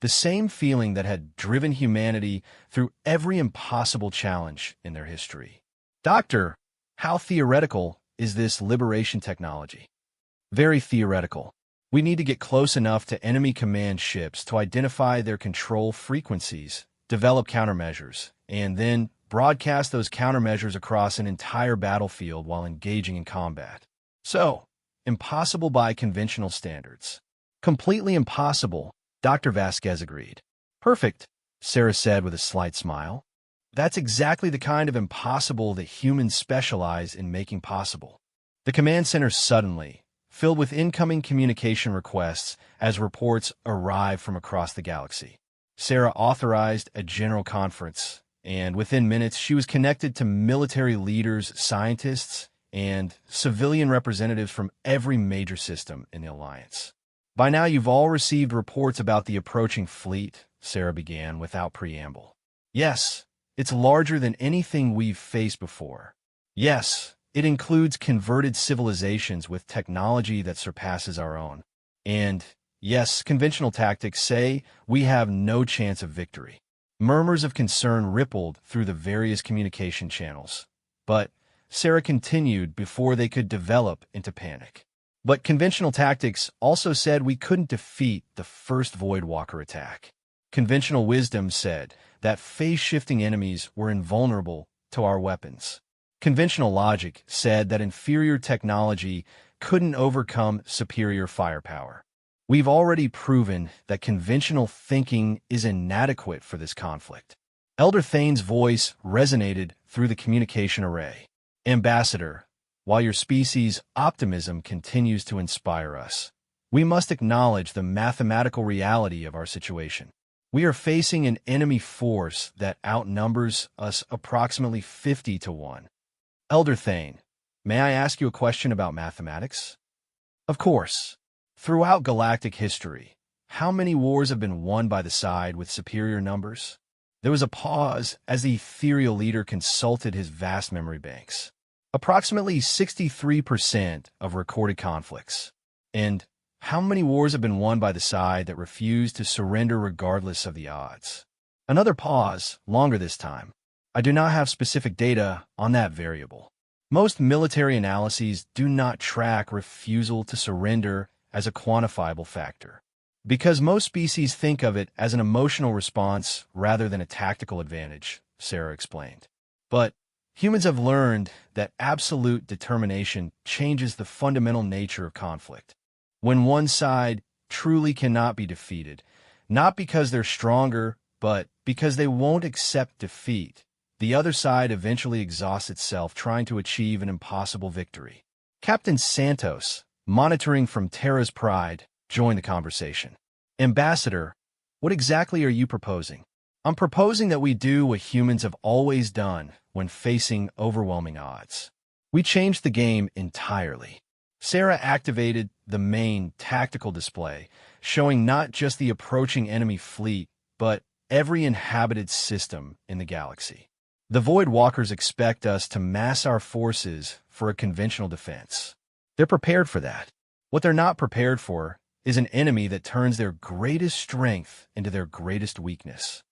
The same feeling that had driven humanity through every impossible challenge in their history. Doctor, how theoretical is this liberation technology? Very theoretical. We need to get close enough to enemy command ships to identify their control frequencies, develop countermeasures, and then broadcast those countermeasures across an entire battlefield while engaging in combat. So, impossible by conventional standards. Completely impossible, Dr. Vasquez agreed. Perfect, Sarah said with a slight smile. That's exactly the kind of impossible that humans specialize in making possible. The command center suddenly filled with incoming communication requests as reports arrived from across the galaxy. Sarah authorized a general conference, and within minutes she was connected to military leaders, scientists, and civilian representatives from every major system in the Alliance. By now you've all received reports about the approaching fleet, Sarah began without preamble. Yes, it's larger than anything we've faced before. Yes, it includes converted civilizations with technology that surpasses our own. And, yes, conventional tactics say we have no chance of victory. Murmurs of concern rippled through the various communication channels. But Sarah continued before they could develop into panic. But conventional tactics also said we couldn't defeat the first Voidwalker attack. Conventional wisdom said that phase-shifting enemies were invulnerable to our weapons. Conventional logic said that inferior technology couldn't overcome superior firepower. We've already proven that conventional thinking is inadequate for this conflict. Elder Thane's voice resonated through the communication array. Ambassador, while your species' optimism continues to inspire us, we must acknowledge the mathematical reality of our situation. We are facing an enemy force that outnumbers us approximately 50 to 1. Elder Thane, may I ask you a question about mathematics? Of course. Throughout galactic history, how many wars have been won by the side with superior numbers? There was a pause as the ethereal leader consulted his vast memory banks. Approximately 63% of recorded conflicts. And how many wars have been won by the side that refused to surrender regardless of the odds? Another pause, longer this time. I do not have specific data on that variable. Most military analyses do not track refusal to surrender as a quantifiable factor, because most species think of it as an emotional response rather than a tactical advantage, Sarah explained. But humans have learned that absolute determination changes the fundamental nature of conflict. When one side truly cannot be defeated, not because they're stronger, but because they won't accept defeat, the other side eventually exhausts itself trying to achieve an impossible victory. Captain Santos, monitoring from Terra's Pride, joined the conversation. Ambassador, what exactly are you proposing? I'm proposing that we do what humans have always done when facing overwhelming odds. We changed the game entirely. Sarah activated the main tactical display, showing not just the approaching enemy fleet, but every inhabited system in the galaxy. The Voidwalkers expect us to mass our forces for a conventional defense. They're prepared for that. What they're not prepared for is an enemy that turns their greatest strength into their greatest weakness.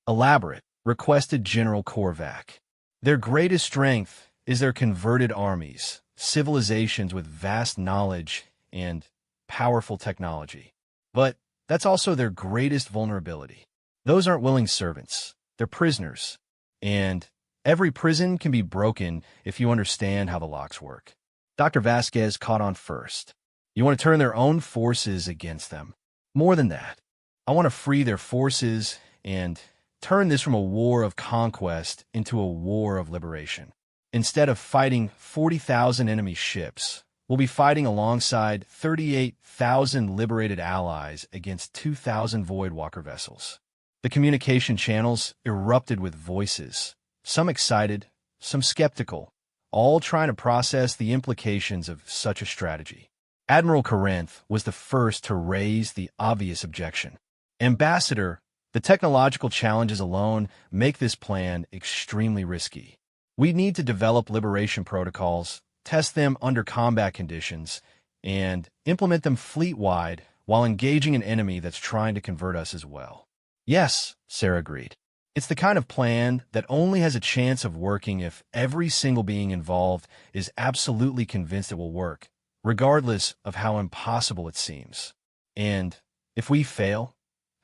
Elaborate, requested General Korvac. Their greatest strength is their converted armies, civilizations with vast knowledge and powerful technology. But that's also their greatest vulnerability. Those aren't willing servants. They're prisoners. And every prison can be broken if you understand how the locks work. Dr. Vasquez caught on first. You want to turn their own forces against them. More than that, I want to free their forces and turn this from a war of conquest into a war of liberation. Instead of fighting 40,000 enemy ships, we'll be fighting alongside 38,000 liberated allies against 2,000 Voidwalker vessels. The communication channels erupted with voices, some excited, some skeptical, all trying to process the implications of such a strategy. Admiral Corinth was the first to raise the obvious objection. Ambassador, the technological challenges alone make this plan extremely risky. We need to develop liberation protocols, test them under combat conditions, and implement them fleet-wide while engaging an enemy that's trying to convert us as well. Yes, Sarah agreed. It's the kind of plan that only has a chance of working if every single being involved is absolutely convinced it will work, regardless of how impossible it seems. And if we fail,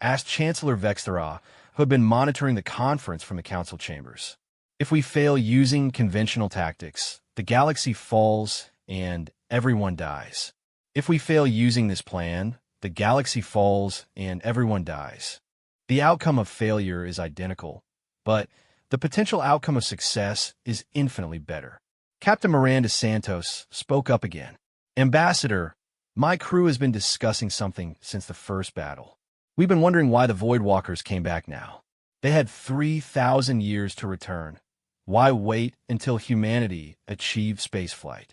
asked Chancellor Vexthera, who had been monitoring the conference from the council chambers. If we fail using conventional tactics, the galaxy falls and everyone dies. If we fail using this plan, the galaxy falls and everyone dies. The outcome of failure is identical, but the potential outcome of success is infinitely better. Captain Miranda Santos spoke up again. Ambassador, my crew has been discussing something since the first battle. We've been wondering why the Voidwalkers came back now. They had 3,000 years to return. Why wait until humanity achieved spaceflight?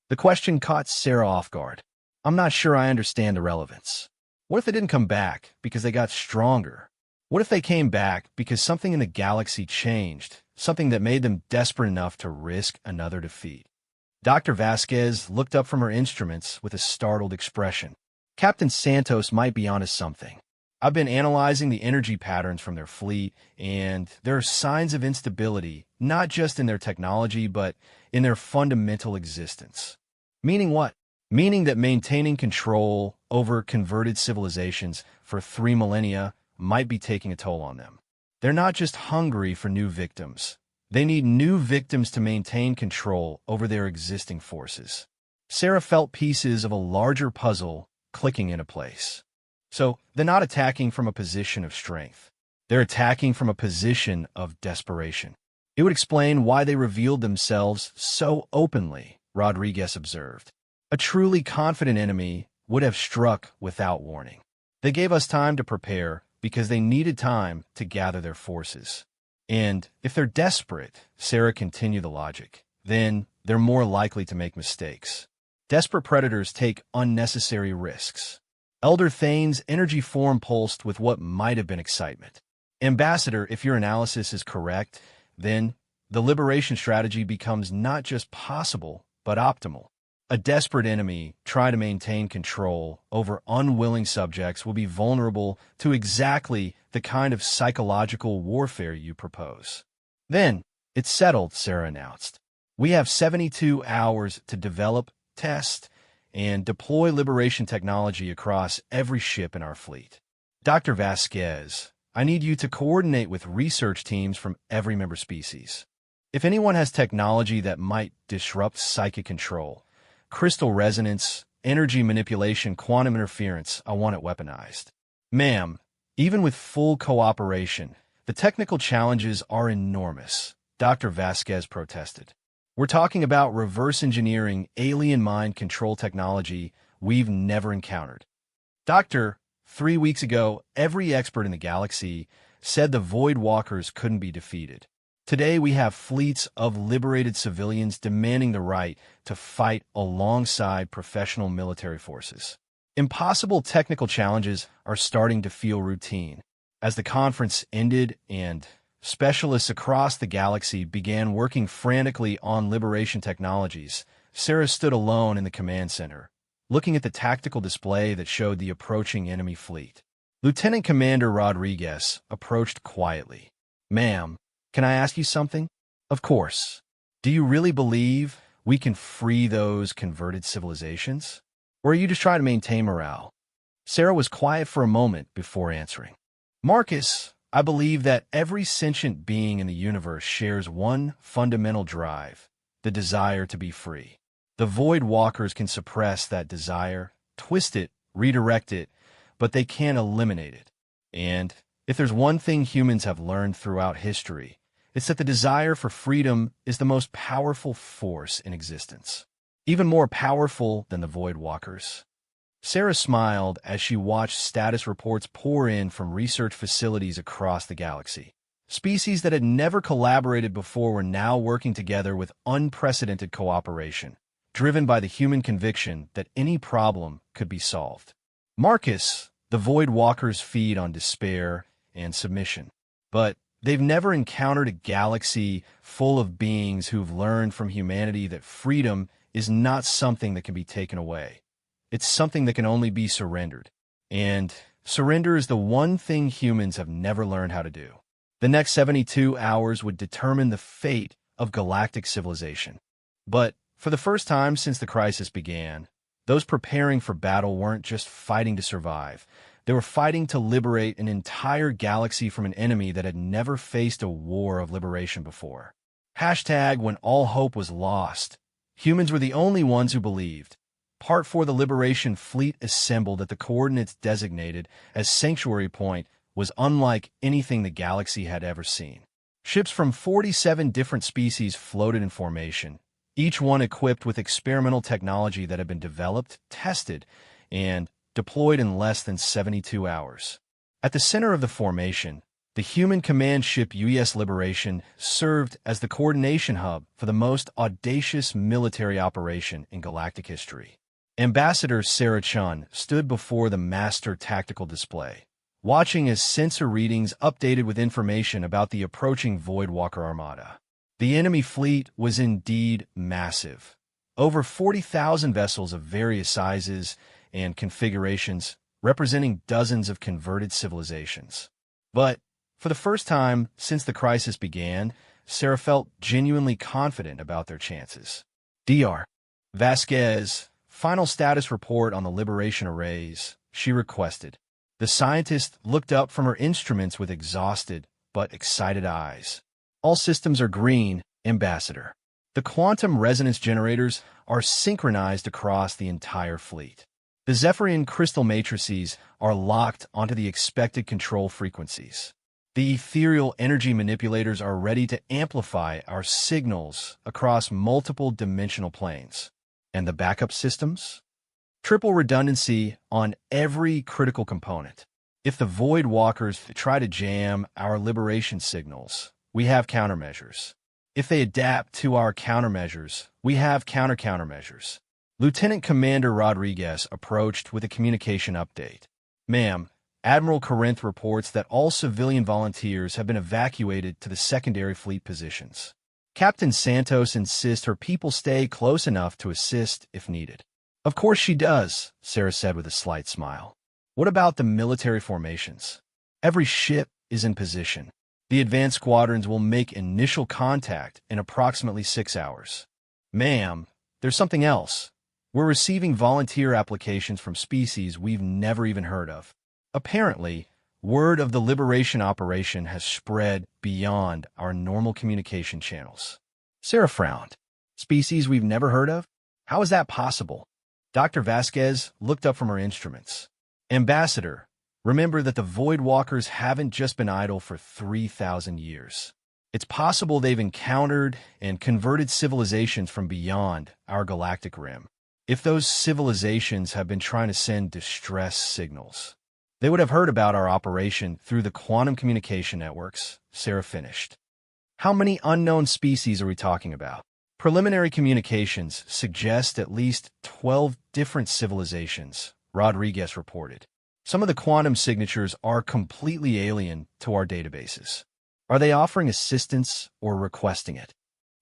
The question caught Sarah off guard. I'm not sure I understand the relevance. What if they didn't come back because they got stronger? What if they came back because something in the galaxy changed, something that made them desperate enough to risk another defeat? Dr. Vasquez looked up from her instruments with a startled expression. Captain Santos might be onto something. I've been analyzing the energy patterns from their fleet, and there are signs of instability, not just in their technology, but in their fundamental existence. Meaning what? meaning that maintaining control over converted civilizations for 3 millennia might be taking a toll on them. They're not just hungry for new victims. They need new victims to maintain control over their existing forces. Sarah felt pieces of a larger puzzle clicking into place. So, they're not attacking from a position of strength. They're attacking from a position of desperation. It would explain why they revealed themselves so openly, Rodriguez observed. A truly confident enemy would have struck without warning. They gave us time to prepare because they needed time to gather their forces. And if they're desperate, Sarah continued the logic, then they're more likely to make mistakes. Desperate predators take unnecessary risks. Elder Thane's energy form pulsed with what might have been excitement. Ambassador, if your analysis is correct, then the liberation strategy becomes not just possible, but optimal. A desperate enemy trying to maintain control over unwilling subjects will be vulnerable to exactly the kind of psychological warfare you propose. Then, it's settled, Sarah announced. We have 72 hours to develop, test, and deploy liberation technology across every ship in our fleet. Dr. Vasquez, I need you to coordinate with research teams from every member species. If anyone has technology that might disrupt psychic control, crystal resonance, energy manipulation, quantum interference, I want it weaponized. Ma'am, even with full cooperation, the technical challenges are enormous, Dr. Vasquez protested. We're talking about reverse engineering alien mind control technology we've never encountered. Doctor, 3 weeks ago, every expert in the galaxy said the Void Walkers couldn't be defeated. Today, we have fleets of liberated civilians demanding the right to fight alongside professional military forces. Impossible technical challenges are starting to feel routine. As the conference ended and specialists across the galaxy began working frantically on liberation technologies, Sarah stood alone in the command center, looking at the tactical display that showed the approaching enemy fleet. Lieutenant Commander Rodriguez approached quietly. Ma'am, can I ask you something? Of course. Do you really believe we can free those converted civilizations? Or are you just trying to maintain morale? Sarah was quiet for a moment before answering. Marcus, I believe that every sentient being in the universe shares one fundamental drive, the desire to be free. The Void Walkers can suppress that desire, twist it, redirect it, but they can't eliminate it. And if there's one thing humans have learned throughout history, it's that the desire for freedom is the most powerful force in existence, even more powerful than the Void Walkers. Sarah smiled as she watched status reports pour in from research facilities across the galaxy. Species that had never collaborated before were now working together with unprecedented cooperation, driven by the human conviction that any problem could be solved. Marcus, the Void Walkers feed on despair and submission, but they've never encountered a galaxy full of beings who've learned from humanity that freedom is not something that can be taken away. It's something that can only be surrendered. And surrender is the one thing humans have never learned how to do. The next 72 hours would determine the fate of galactic civilization. But for the first time since the crisis began, those preparing for battle weren't just fighting to survive. They were fighting to liberate an entire galaxy from an enemy that had never faced a war of liberation before. Hashtag when all hope was lost. Humans were the only ones who believed. Part 4 the Liberation Fleet assembled at the coordinates designated as Sanctuary Point was unlike anything the galaxy had ever seen. Ships from 47 different species floated in formation, each one equipped with experimental technology that had been developed, tested, and deployed in less than 72 hours. At the center of the formation, the human command ship UES Liberation served as the coordination hub for the most audacious military operation in galactic history. Ambassador Sarah Chun stood before the master tactical display, watching as sensor readings updated with information about the approaching Void Walker Armada. The enemy fleet was indeed massive. Over 40,000 vessels of various sizes and configurations, representing dozens of converted civilizations. But for the first time since the crisis began, Sarah felt genuinely confident about their chances. Dr. Vasquez final status report on the liberation arrays, she requested. The scientist looked up from her instruments with exhausted but excited eyes. All systems are green, Ambassador. The quantum resonance generators are synchronized across the entire fleet. The Zephyrian crystal matrices are locked onto the expected control frequencies. The ethereal energy manipulators are ready to amplify our signals across multiple dimensional planes. And the backup systems? Triple redundancy on every critical component. If the Void Walkers try to jam our liberation signals, we have countermeasures. If they adapt to our countermeasures, we have countermeasures. Lieutenant Commander Rodriguez approached with a communication update. Ma'am, Admiral Corinth reports that all civilian volunteers have been evacuated to the secondary fleet positions. Captain Santos insists her people stay close enough to assist if needed. Of course she does, Sarah said with a slight smile. What about the military formations? Every ship is in position. The advanced squadrons will make initial contact in approximately 6 hours. Ma'am, there's something else. We're receiving volunteer applications from species we've never even heard of. Apparently, word of the liberation operation has spread beyond our normal communication channels. Sarah frowned. Species we've never heard of? How is that possible? Dr. Vasquez looked up from her instruments. Ambassador, remember that the Void Walkers haven't just been idle for 3,000 years. It's possible they've encountered and converted civilizations from beyond our galactic rim. If those civilizations have been trying to send distress signals, they would have heard about our operation through the quantum communication networks, Sarah finished. How many unknown species are we talking about? Preliminary communications suggest at least 12 different civilizations, Rodriguez reported. Some of the quantum signatures are completely alien to our databases. Are they offering assistance or requesting it?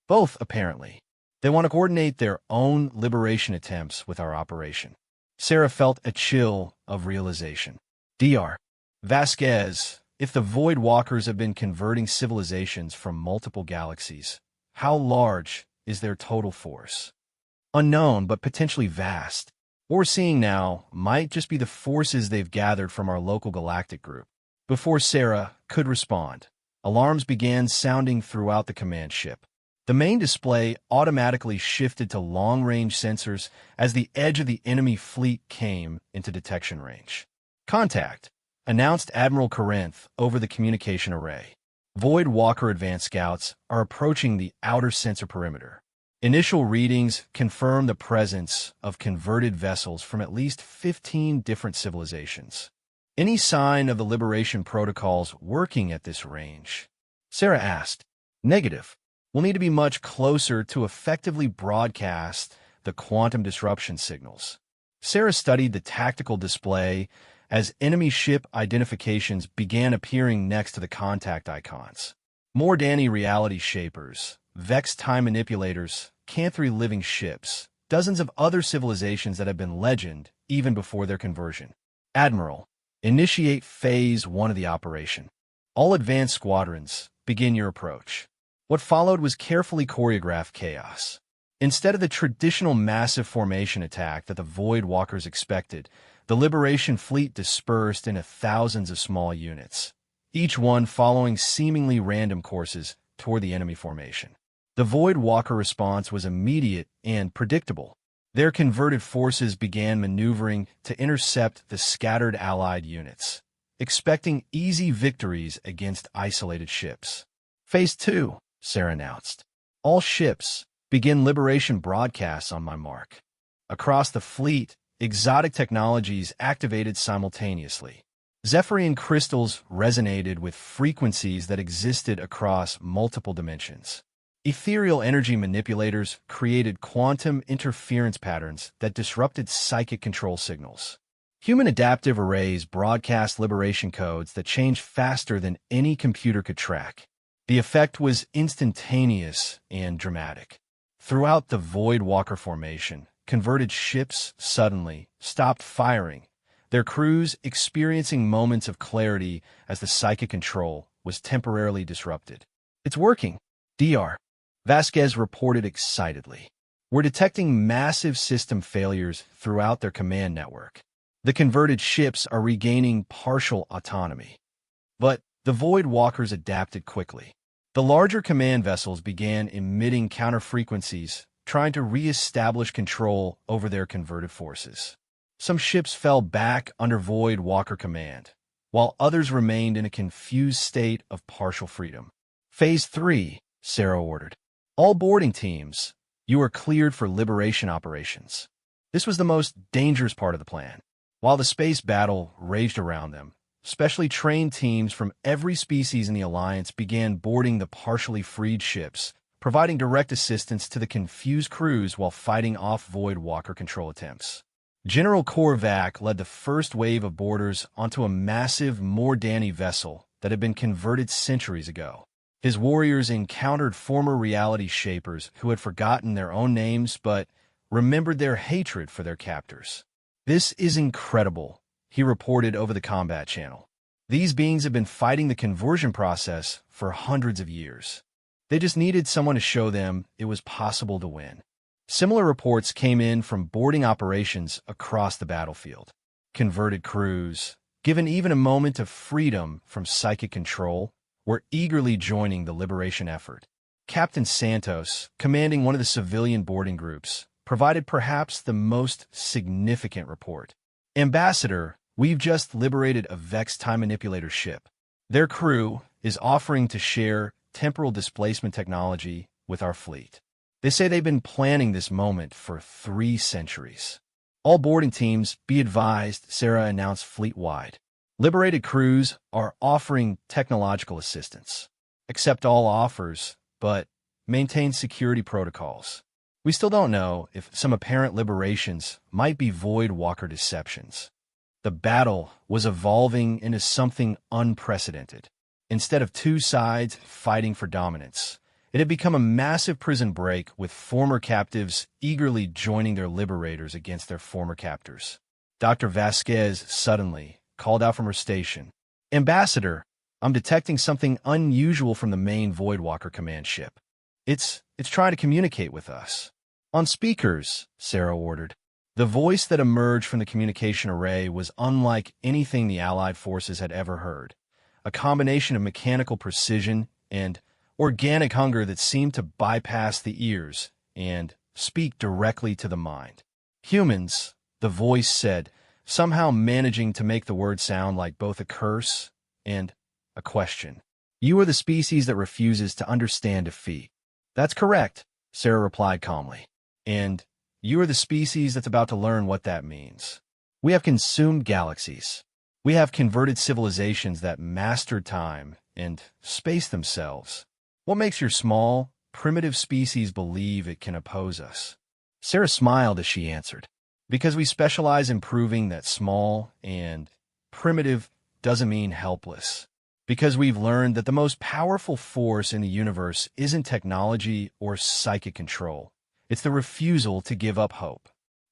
Both, apparently. They want to coordinate their own liberation attempts with our operation. Sarah felt a chill of realization. Dr. Vasquez, if the Void Walkers have been converting civilizations from multiple galaxies, how large is their total force? Unknown, but potentially vast. What we're seeing now might just be the forces they've gathered from our local galactic group. Before Sarah could respond, alarms began sounding throughout the command ship. The main display automatically shifted to long-range sensors as the edge of the enemy fleet came into detection range. Contact, announced Admiral Corinth over the communication array. Void Walker advanced scouts are approaching the outer sensor perimeter. Initial readings confirm the presence of converted vessels from at least 15 different civilizations. Any sign of the liberation protocols working at this range? Sarah asked. Negative. We'll need to be much closer to effectively broadcast the quantum disruption signals. Sarah studied the tactical display as enemy ship identifications began appearing next to the contact icons. More Danny reality shapers, Vex time manipulators, Canthry living ships, dozens of other civilizations that have been legend even before their conversion. Admiral, initiate Phase 1 of the operation. All advanced squadrons, begin your approach. What followed was carefully choreographed chaos. Instead of the traditional massive formation attack that the Void Walkers expected, the Liberation Fleet dispersed into thousands of small units, each one following seemingly random courses toward the enemy formation. The Void Walker response was immediate and predictable. Their converted forces began maneuvering to intercept the scattered Allied units, expecting easy victories against isolated ships. Phase 2, Sarah announced. All ships, begin liberation broadcasts on my mark. Across the fleet, exotic technologies activated simultaneously. Zephyrian crystals resonated with frequencies that existed across multiple dimensions. Ethereal energy manipulators created quantum interference patterns that disrupted psychic control signals. Human adaptive arrays broadcast liberation codes that changed faster than any computer could track. The effect was instantaneous and dramatic. Throughout the Void Walker formation, converted ships suddenly stopped firing, their crews experiencing moments of clarity as the psychic control was temporarily disrupted. It's working, Dr. Vasquez reported excitedly. were detecting massive system failures throughout their command network. The converted ships are regaining partial autonomy. But the Void Walkers adapted quickly. The larger command vessels began emitting counter-frequencies, trying to re-establish control over their converted forces. Some ships fell back under Void Walker command, while others remained in a confused state of partial freedom. Phase 3, Sarah ordered. All boarding teams, you are cleared for liberation operations. This was the most dangerous part of the plan. While the space battle raged around them, specially trained teams from every species in the Alliance began boarding the partially freed ships, providing direct assistance to the confused crews while fighting off Void Walker control attempts. General Korvac led the first wave of boarders onto a massive Mordani vessel that had been converted centuries ago. His warriors encountered former reality shapers who had forgotten their own names but remembered their hatred for their captors. "This is incredible," he reported over the combat channel. "These beings have been fighting the conversion process for hundreds of years. They just needed someone to show them it was possible to win." Similar reports came in from boarding operations across the battlefield. Converted crews, given even a moment of freedom from psychic control, were eagerly joining the liberation effort. Captain Santos, commanding one of the civilian boarding groups, provided perhaps the most significant report. "Ambassador, we've just liberated a Vex time manipulator ship. Their crew is offering to share temporal displacement technology with our fleet. They say they've been planning this moment for 3 centuries. All boarding teams, be advised," Sarah announced fleet-wide. "Liberated crews are offering technological assistance. Accept all offers, but maintain security protocols. We still don't know if some apparent liberations might be Void Walker deceptions." The battle was evolving into something unprecedented. Instead of 2 sides fighting for dominance, it had become a massive prison break with former captives eagerly joining their liberators against their former captors. Dr. Vasquez suddenly called out from her station. "Ambassador, I'm detecting something unusual from the main Voidwalker command ship. It's trying to communicate with us." "On speakers," Sarah ordered. The voice that emerged from the communication array was unlike anything the Allied forces had ever heard, a combination of mechanical precision and organic hunger that seemed to bypass the ears and speak directly to the mind. "Humans," the voice said, somehow managing to make the word sound like both a curse and a question. "You are the species that refuses to understand defeat." "That's correct," Sarah replied calmly. "And you are the species that's about to learn what that means. We have consumed galaxies. We have converted civilizations that mastered time and space themselves. What makes your small, primitive species believe it can oppose us?" Sarah smiled as she answered. "Because we specialize in proving that small and primitive doesn't mean helpless. Because we've learned that the most powerful force in the universe isn't technology or psychic control. It's the refusal to give up hope.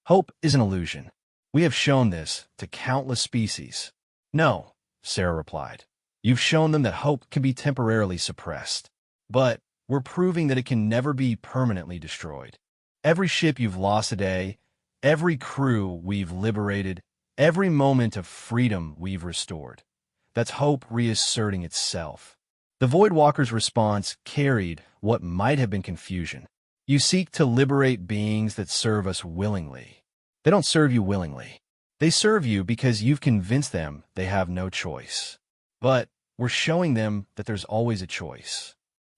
Hope is an illusion. We have shown this to countless species." "No," Sarah replied. "You've shown them that hope can be temporarily suppressed. But we're proving that it can never be permanently destroyed. Every ship you've lost today, every crew we've liberated, every moment of freedom we've restored. That's hope reasserting itself." The Voidwalker's response carried what might have been confusion. "You seek to liberate beings that serve us willingly. They don't serve you willingly. They serve you because you've convinced them they have no choice. But we're showing them that there's always a choice."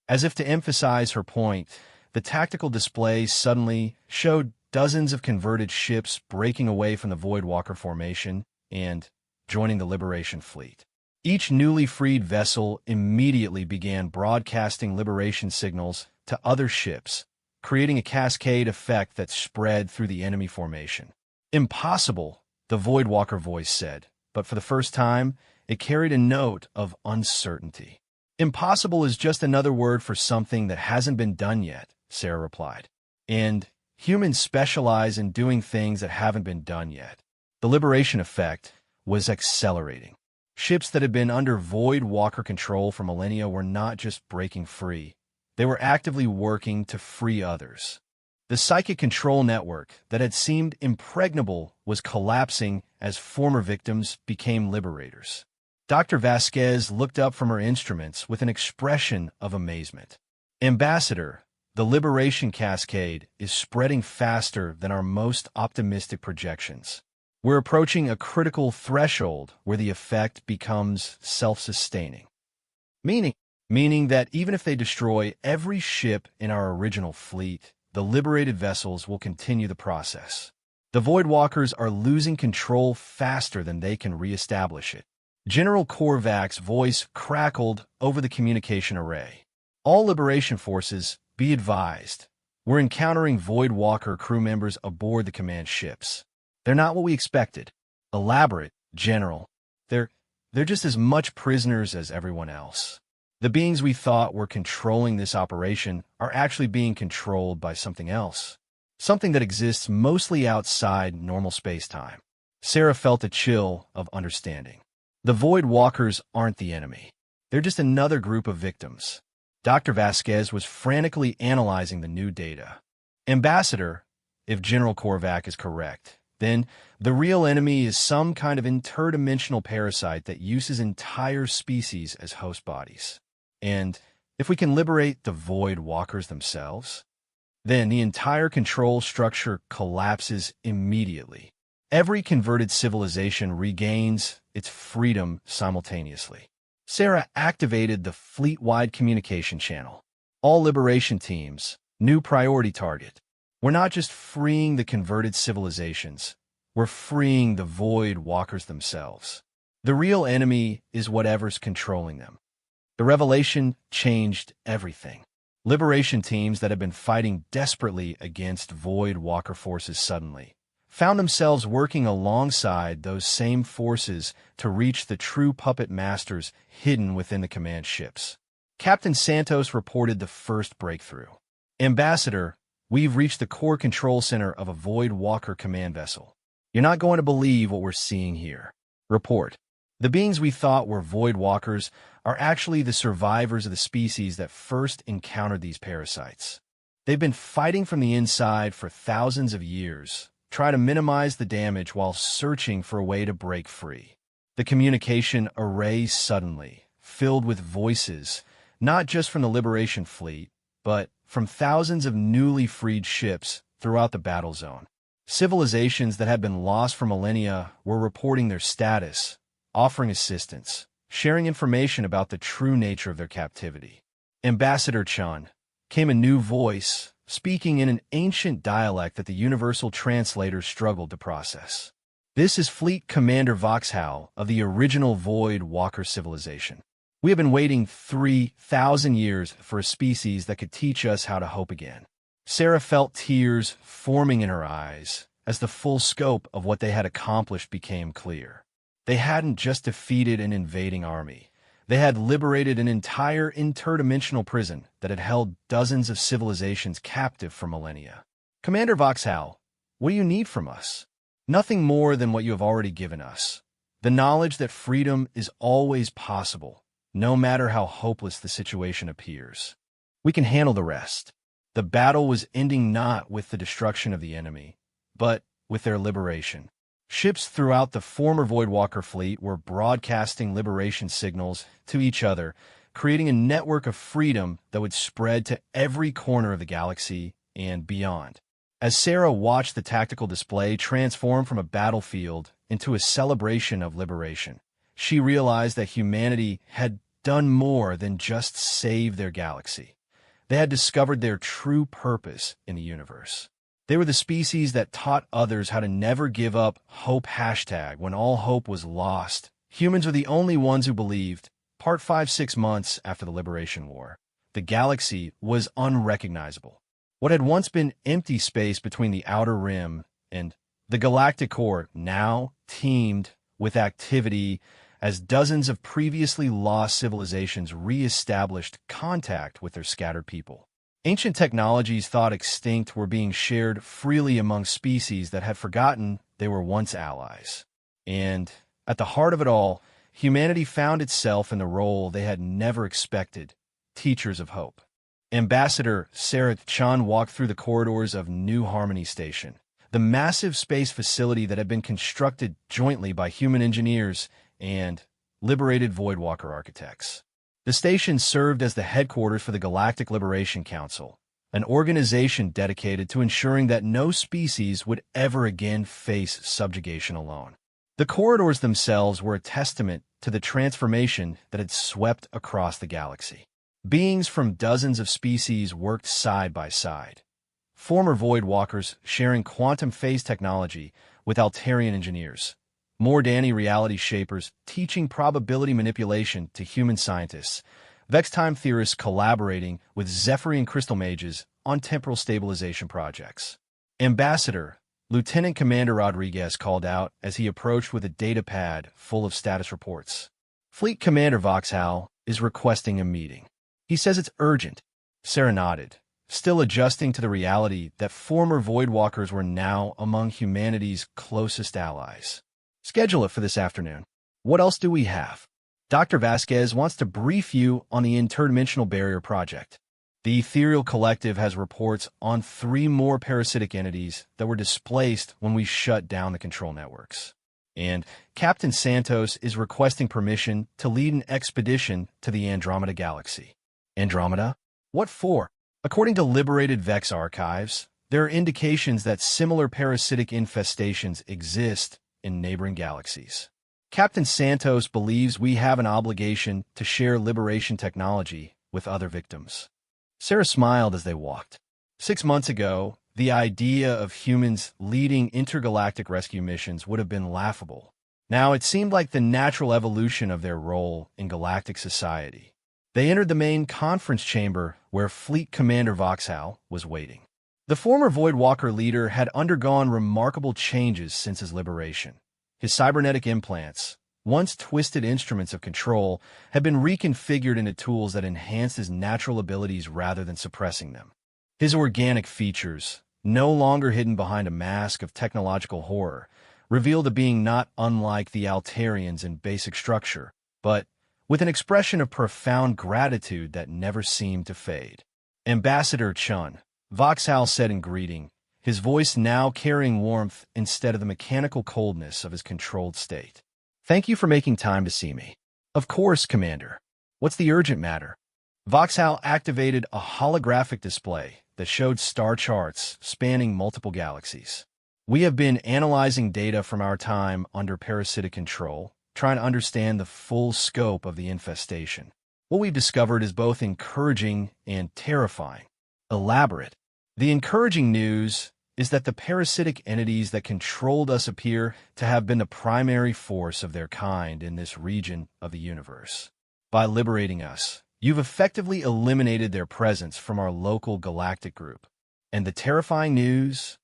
As if to emphasize her point, the tactical display suddenly showed dozens of converted ships breaking away from the Voidwalker formation and joining the Liberation fleet. Each newly freed vessel immediately began broadcasting liberation signals to other ships, creating a cascade effect that spread through the enemy formation. "Impossible," the Voidwalker voice said, but for the first time, it carried a note of uncertainty. "Impossible is just another word for something that hasn't been done yet," Sarah replied. "And humans specialize in doing things that haven't been done yet." The liberation effect was accelerating. Ships that had been under Void Walker control for millennia were not just breaking free. They were actively working to free others. The psychic control network that had seemed impregnable was collapsing as former victims became liberators. Dr. Vasquez looked up from her instruments with an expression of amazement. Ambassador, the liberation cascade is spreading faster than our most optimistic projections. We're approaching a critical threshold where the effect becomes self-sustaining. Meaning that even if they destroy every ship in our original fleet, the liberated vessels will continue the process. The Voidwalkers are losing control faster than they can reestablish it. General Korvac's voice crackled over the communication array. All Liberation forces, be advised. We're encountering Voidwalker crew members aboard the command ships. They're not what we expected. Elaborate, General. They're just as much prisoners as everyone else. The beings we thought were controlling this operation are actually being controlled by something else. Something that exists mostly outside normal space-time. Sarah felt a chill of understanding. The Void Walkers aren't the enemy. They're just another group of victims. Dr. Vasquez was frantically analyzing the new data. Ambassador, if General Korvac is correct, then the real enemy is some kind of interdimensional parasite that uses entire species as host bodies. And if we can liberate the Void Walkers themselves, then the entire control structure collapses immediately. Every converted civilization regains its freedom simultaneously. Sarah activated the fleet-wide communication channel. All liberation teams, new priority target. We're not just freeing the converted civilizations, we're freeing the Void Walkers themselves. The real enemy is whatever's controlling them. The revelation changed everything. Liberation teams that had been fighting desperately against Void Walker forces suddenly found themselves working alongside those same forces to reach the true puppet masters hidden within the command ships. Captain Santos reported the first breakthrough. Ambassador, we've reached the core control center of a Void Walker command vessel. You're not going to believe what we're seeing here. Report. The beings we thought were Void Walkers are actually the survivors of the species that first encountered these parasites. They've been fighting from the inside for thousands of years, try to minimize the damage while searching for a way to break free. The communication array suddenly filled with voices, not just from the Liberation fleet, but from thousands of newly freed ships throughout the battle zone. Civilizations that had been lost for millennia were reporting their status, offering assistance, sharing information about the true nature of their captivity. Ambassador Chun, came a new voice, speaking in an ancient dialect that the universal translators struggled to process. This is Fleet Commander Voxhow of the original Void Walker civilization. We have been waiting 3,000 years for a species that could teach us how to hope again. Sarah felt tears forming in her eyes as the full scope of what they had accomplished became clear. They hadn't just defeated an invading army. They had liberated an entire interdimensional prison that had held dozens of civilizations captive for millennia. Commander Voxhow, what do you need from us? Nothing more than what you have already given us. The knowledge that freedom is always possible, no matter how hopeless the situation appears. We can handle the rest. The battle was ending not with the destruction of the enemy, but with their liberation. Ships throughout the former Voidwalker fleet were broadcasting liberation signals to each other, creating a network of freedom that would spread to every corner of the galaxy and beyond. As Sarah watched the tactical display transform from a battlefield into a celebration of liberation, she realized that humanity had done more than just save their galaxy. They had discovered their true purpose in the universe. They were the species that taught others how to never give up hope hashtag when all hope was lost. Humans were the only ones who believed. Part 5 6 months after the Liberation War, the galaxy was unrecognizable. What had once been empty space between the outer rim and the galactic core now teemed with activity as dozens of previously lost civilizations re-established contact with their scattered people. Ancient technologies thought extinct were being shared freely among species that had forgotten they were once allies. And at the heart of it all, humanity found itself in the role they had never expected, teachers of hope. Ambassador Sarah Chan walked through the corridors of New Harmony Station, the massive space facility that had been constructed jointly by human engineers and liberated Voidwalker architects. The station served as the headquarters for the Galactic Liberation Council, an organization dedicated to ensuring that no species would ever again face subjugation alone. The corridors themselves were a testament to the transformation that had swept across the galaxy. Beings from dozens of species worked side by side. Former Voidwalkers sharing quantum phase technology with Altarian engineers. Mordani reality shapers teaching probability manipulation to human scientists. Vex-time theorists collaborating with Zephyrian crystal mages on temporal stabilization projects. Ambassador Lieutenant Commander Rodriguez called out as he approached with a data pad full of status reports. Fleet Commander Voxhal is requesting a meeting. He says it's urgent. Sarah nodded, still adjusting to the reality that former Voidwalkers were now among humanity's closest allies. Schedule it for this afternoon. What else do we have? Dr. Vasquez wants to brief you on the interdimensional barrier project. The Ethereal Collective has reports on 3 more parasitic entities that were displaced when we shut down the control networks. And Captain Santos is requesting permission to lead an expedition to the Andromeda Galaxy. Andromeda? What for? According to liberated Vex archives, there are indications that similar parasitic infestations exist in neighboring galaxies. Captain Santos believes we have an obligation to share liberation technology with other victims. Sarah smiled as they walked. 6 months ago, the idea of humans leading intergalactic rescue missions would have been laughable. Now it seemed like the natural evolution of their role in galactic society. They entered the main conference chamber where Fleet Commander Voxhal was waiting. The former Voidwalker leader had undergone remarkable changes since his liberation. His cybernetic implants, once twisted instruments of control, had been reconfigured into tools that enhanced his natural abilities rather than suppressing them. His organic features, no longer hidden behind a mask of technological horror, revealed a being not unlike the Altarians in basic structure, but with an expression of profound gratitude that never seemed to fade. Ambassador Chun, Voxhal said in greeting, his voice now carrying warmth instead of the mechanical coldness of his controlled state. Thank you for making time to see me. Of course, Commander. What's the urgent matter? Voxhal activated a holographic display that showed star charts spanning multiple galaxies. We have been analyzing data from our time under parasitic control, trying to understand the full scope of the infestation. What we've discovered is both encouraging and terrifying. Elaborate. The encouraging news is that the parasitic entities that controlled us appear to have been the primary force of their kind in this region of the universe. By liberating us, you've effectively eliminated their presence from our local galactic group. And the terrifying news?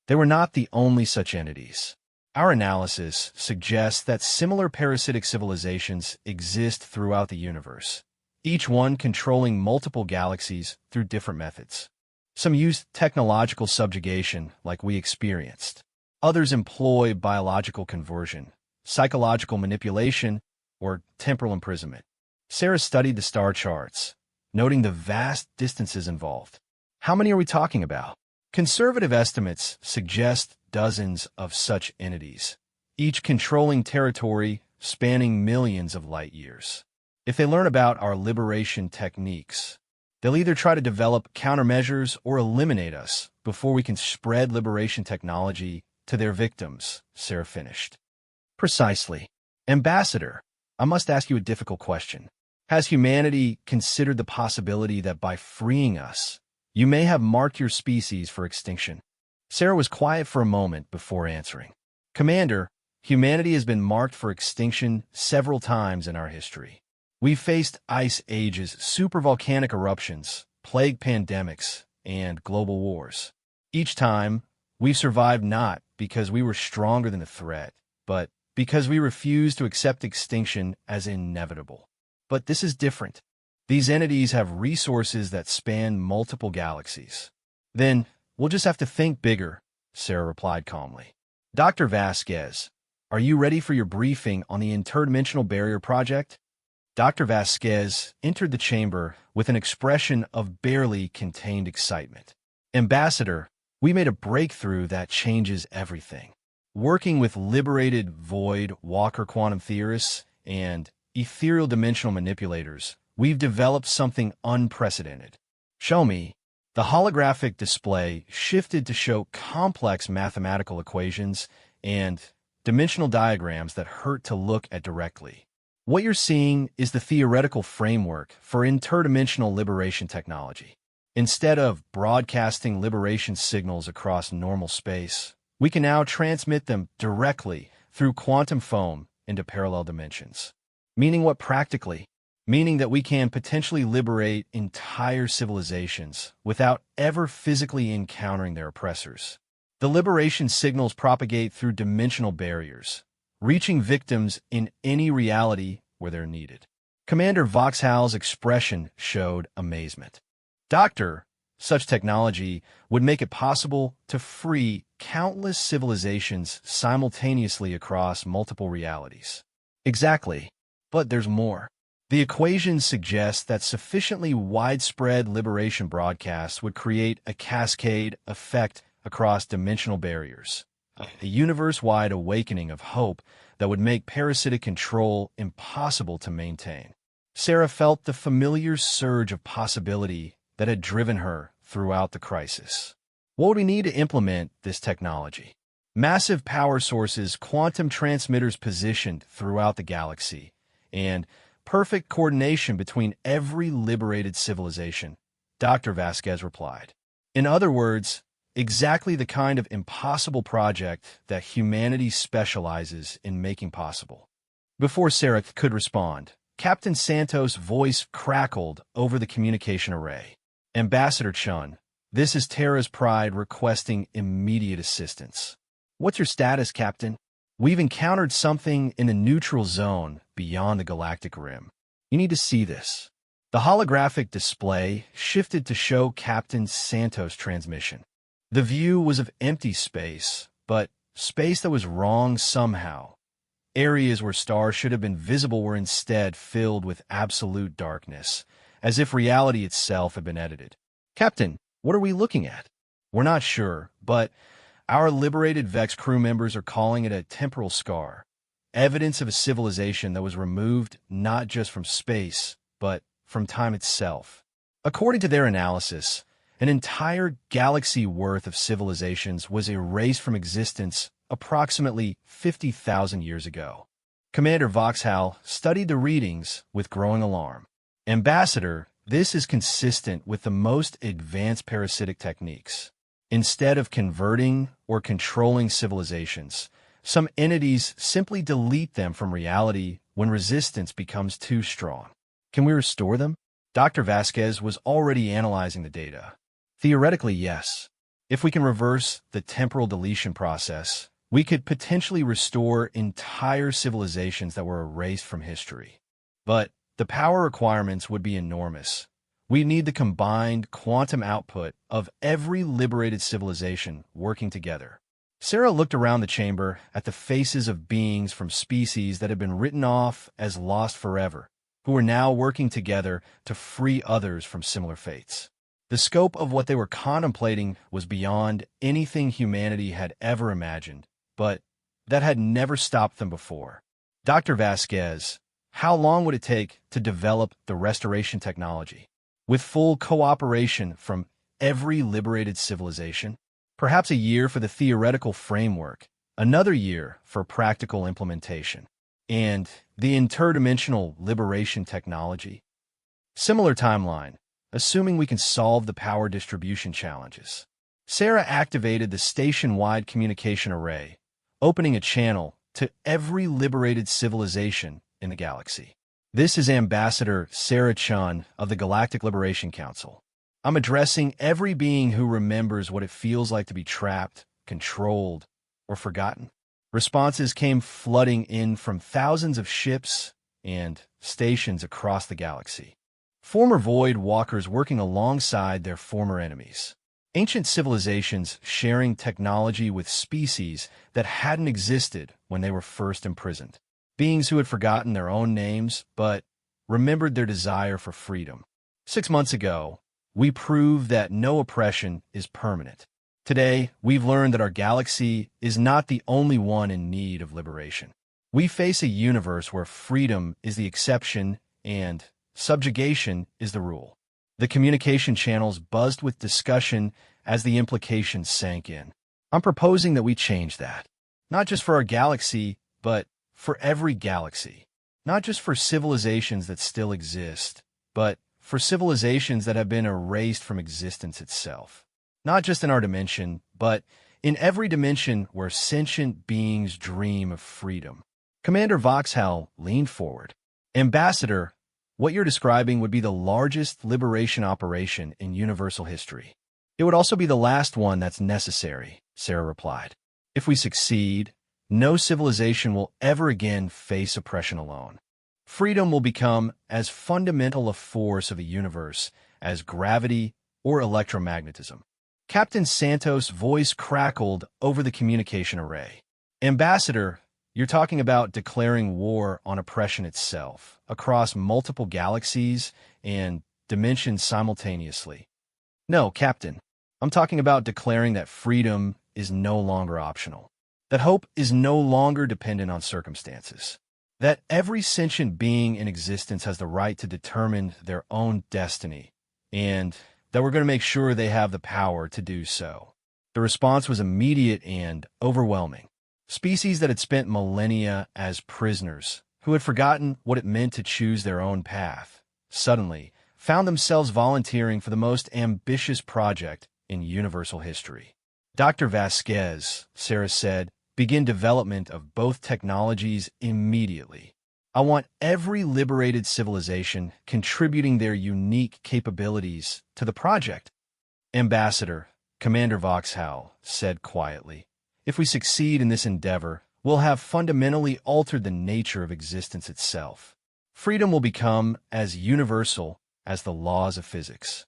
They were not the only such entities. Our analysis suggests that similar parasitic civilizations exist throughout the universe, each one controlling multiple galaxies through different methods. Some use technological subjugation like we experienced. Others employ biological conversion, psychological manipulation, or temporal imprisonment. Sarah studied the star charts, noting the vast distances involved. How many are we talking about? Conservative estimates suggest dozens of such entities, each controlling territory spanning millions of light years. If they learn about our liberation techniques, they'll either try to develop countermeasures or eliminate us before we can spread liberation technology to their victims, Sarah finished. Precisely. Ambassador, I must ask you a difficult question. Has humanity considered the possibility that by freeing us, you may have marked your species for extinction? Sarah was quiet for a moment before answering. Commander, humanity has been marked for extinction several times in our history. We've faced ice ages, supervolcanic eruptions, plague pandemics, and global wars. Each time, we've survived not because we were stronger than the threat, but because we refused to accept extinction as inevitable. But this is different. These entities have resources that span multiple galaxies. Then, we'll just have to think bigger, Sarah replied calmly. Dr. Vasquez, are you ready for your briefing on the interdimensional barrier project? Dr. Vasquez entered the chamber with an expression of barely contained excitement. Ambassador, we made a breakthrough that changes everything. Working with liberated void Walker quantum theorists and ethereal dimensional manipulators, we've developed something unprecedented. Show me. The holographic display shifted to show complex mathematical equations and dimensional diagrams that hurt to look at directly. What you're seeing is the theoretical framework for interdimensional liberation technology. Instead of broadcasting liberation signals across normal space, we can now transmit them directly through quantum foam into parallel dimensions. Meaning what practically? Meaning that we can potentially liberate entire civilizations without ever physically encountering their oppressors. The liberation signals propagate through dimensional barriers, reaching victims in any reality where they're needed. Commander Voxhal's expression showed amazement. Doctor, such technology would make it possible to free countless civilizations simultaneously across multiple realities. Exactly. But there's more. The equations suggest that sufficiently widespread liberation broadcasts would create a cascade effect across dimensional barriers, a universe-wide awakening of hope that would make parasitic control impossible to maintain. Sarah felt the familiar surge of possibility that had driven her throughout the crisis. What would we need to implement this technology? Massive power sources, quantum transmitters positioned throughout the galaxy, and perfect coordination between every liberated civilization, Dr. Vasquez replied. In other words, exactly the kind of impossible project that humanity specializes in making possible. Before Sarah could respond, Captain Santos' voice crackled over the communication array. Ambassador Chun, this is Terra's Pride requesting immediate assistance. What's your status, Captain? We've encountered something in the neutral zone beyond the galactic rim. You need to see this. The holographic display shifted to show Captain Santos' transmission. The view was of empty space, but space that was wrong somehow. Areas where stars should have been visible were instead filled with absolute darkness, as if reality itself had been edited. Captain, what are we looking at? We're not sure, but our liberated Vex crew members are calling it a temporal scar, evidence of a civilization that was removed not just from space, but from time itself. According to their analysis, an entire galaxy worth of civilizations was erased from existence approximately 50,000 years ago. Commander Voxhal studied the readings with growing alarm. Ambassador, this is consistent with the most advanced parasitic techniques. Instead of converting or controlling civilizations, some entities simply delete them from reality when resistance becomes too strong. Can we restore them? Dr. Vasquez was already analyzing the data. Theoretically, yes. If we can reverse the temporal deletion process, we could potentially restore entire civilizations that were erased from history. But the power requirements would be enormous. We need the combined quantum output of every liberated civilization working together. Sarah looked around the chamber at the faces of beings from species that had been written off as lost forever, who were now working together to free others from similar fates. The scope of what they were contemplating was beyond anything humanity had ever imagined, but that had never stopped them before. Dr. Vasquez, how long would it take to develop the restoration technology? With full cooperation from every liberated civilization? Perhaps a year for the theoretical framework, another year for practical implementation, and the interdimensional liberation technology. Similar timeline, assuming we can solve the power distribution challenges. Sarah activated the station-wide communication array, opening a channel to every liberated civilization in the galaxy. This is Ambassador Sarah Chun of the Galactic Liberation Council. I'm addressing every being who remembers what it feels like to be trapped, controlled, or forgotten. Responses came flooding in from thousands of ships and stations across the galaxy. Former Void Walkers working alongside their former enemies. Ancient civilizations sharing technology with species that hadn't existed when they were first imprisoned. Beings who had forgotten their own names, but remembered their desire for freedom. 6 months ago, we proved that no oppression is permanent. Today, we've learned that our galaxy is not the only one in need of liberation. We face a universe where freedom is the exception and subjugation is the rule. The communication channels buzzed with discussion as the implications sank in. I'm proposing that we change that. Not just for our galaxy, but for every galaxy. Not just for civilizations that still exist, but for civilizations that have been erased from existence itself. Not just in our dimension, but in every dimension where sentient beings dream of freedom. Commander Voxhall leaned forward. Ambassador, what you're describing would be the largest liberation operation in universal history. It would also be the last one that's necessary, Sarah replied. If we succeed, no civilization will ever again face oppression alone. Freedom will become as fundamental a force of a universe as gravity or electromagnetism. Captain Santos' voice crackled over the communication array. Ambassador, you're talking about declaring war on oppression itself, across multiple galaxies and dimensions simultaneously. No, Captain. I'm talking about declaring that freedom is no longer optional. That hope is no longer dependent on circumstances. That every sentient being in existence has the right to determine their own destiny, and that we're going to make sure they have the power to do so. The response was immediate and overwhelming. Species that had spent millennia as prisoners, who had forgotten what it meant to choose their own path, suddenly found themselves volunteering for the most ambitious project in universal history. Dr. Vasquez, Sarah said, begin development of both technologies immediately. I want every liberated civilization contributing their unique capabilities to the project. Ambassador, Commander Voxhall said quietly, if we succeed in this endeavor, we'll have fundamentally altered the nature of existence itself. Freedom will become as universal as the laws of physics.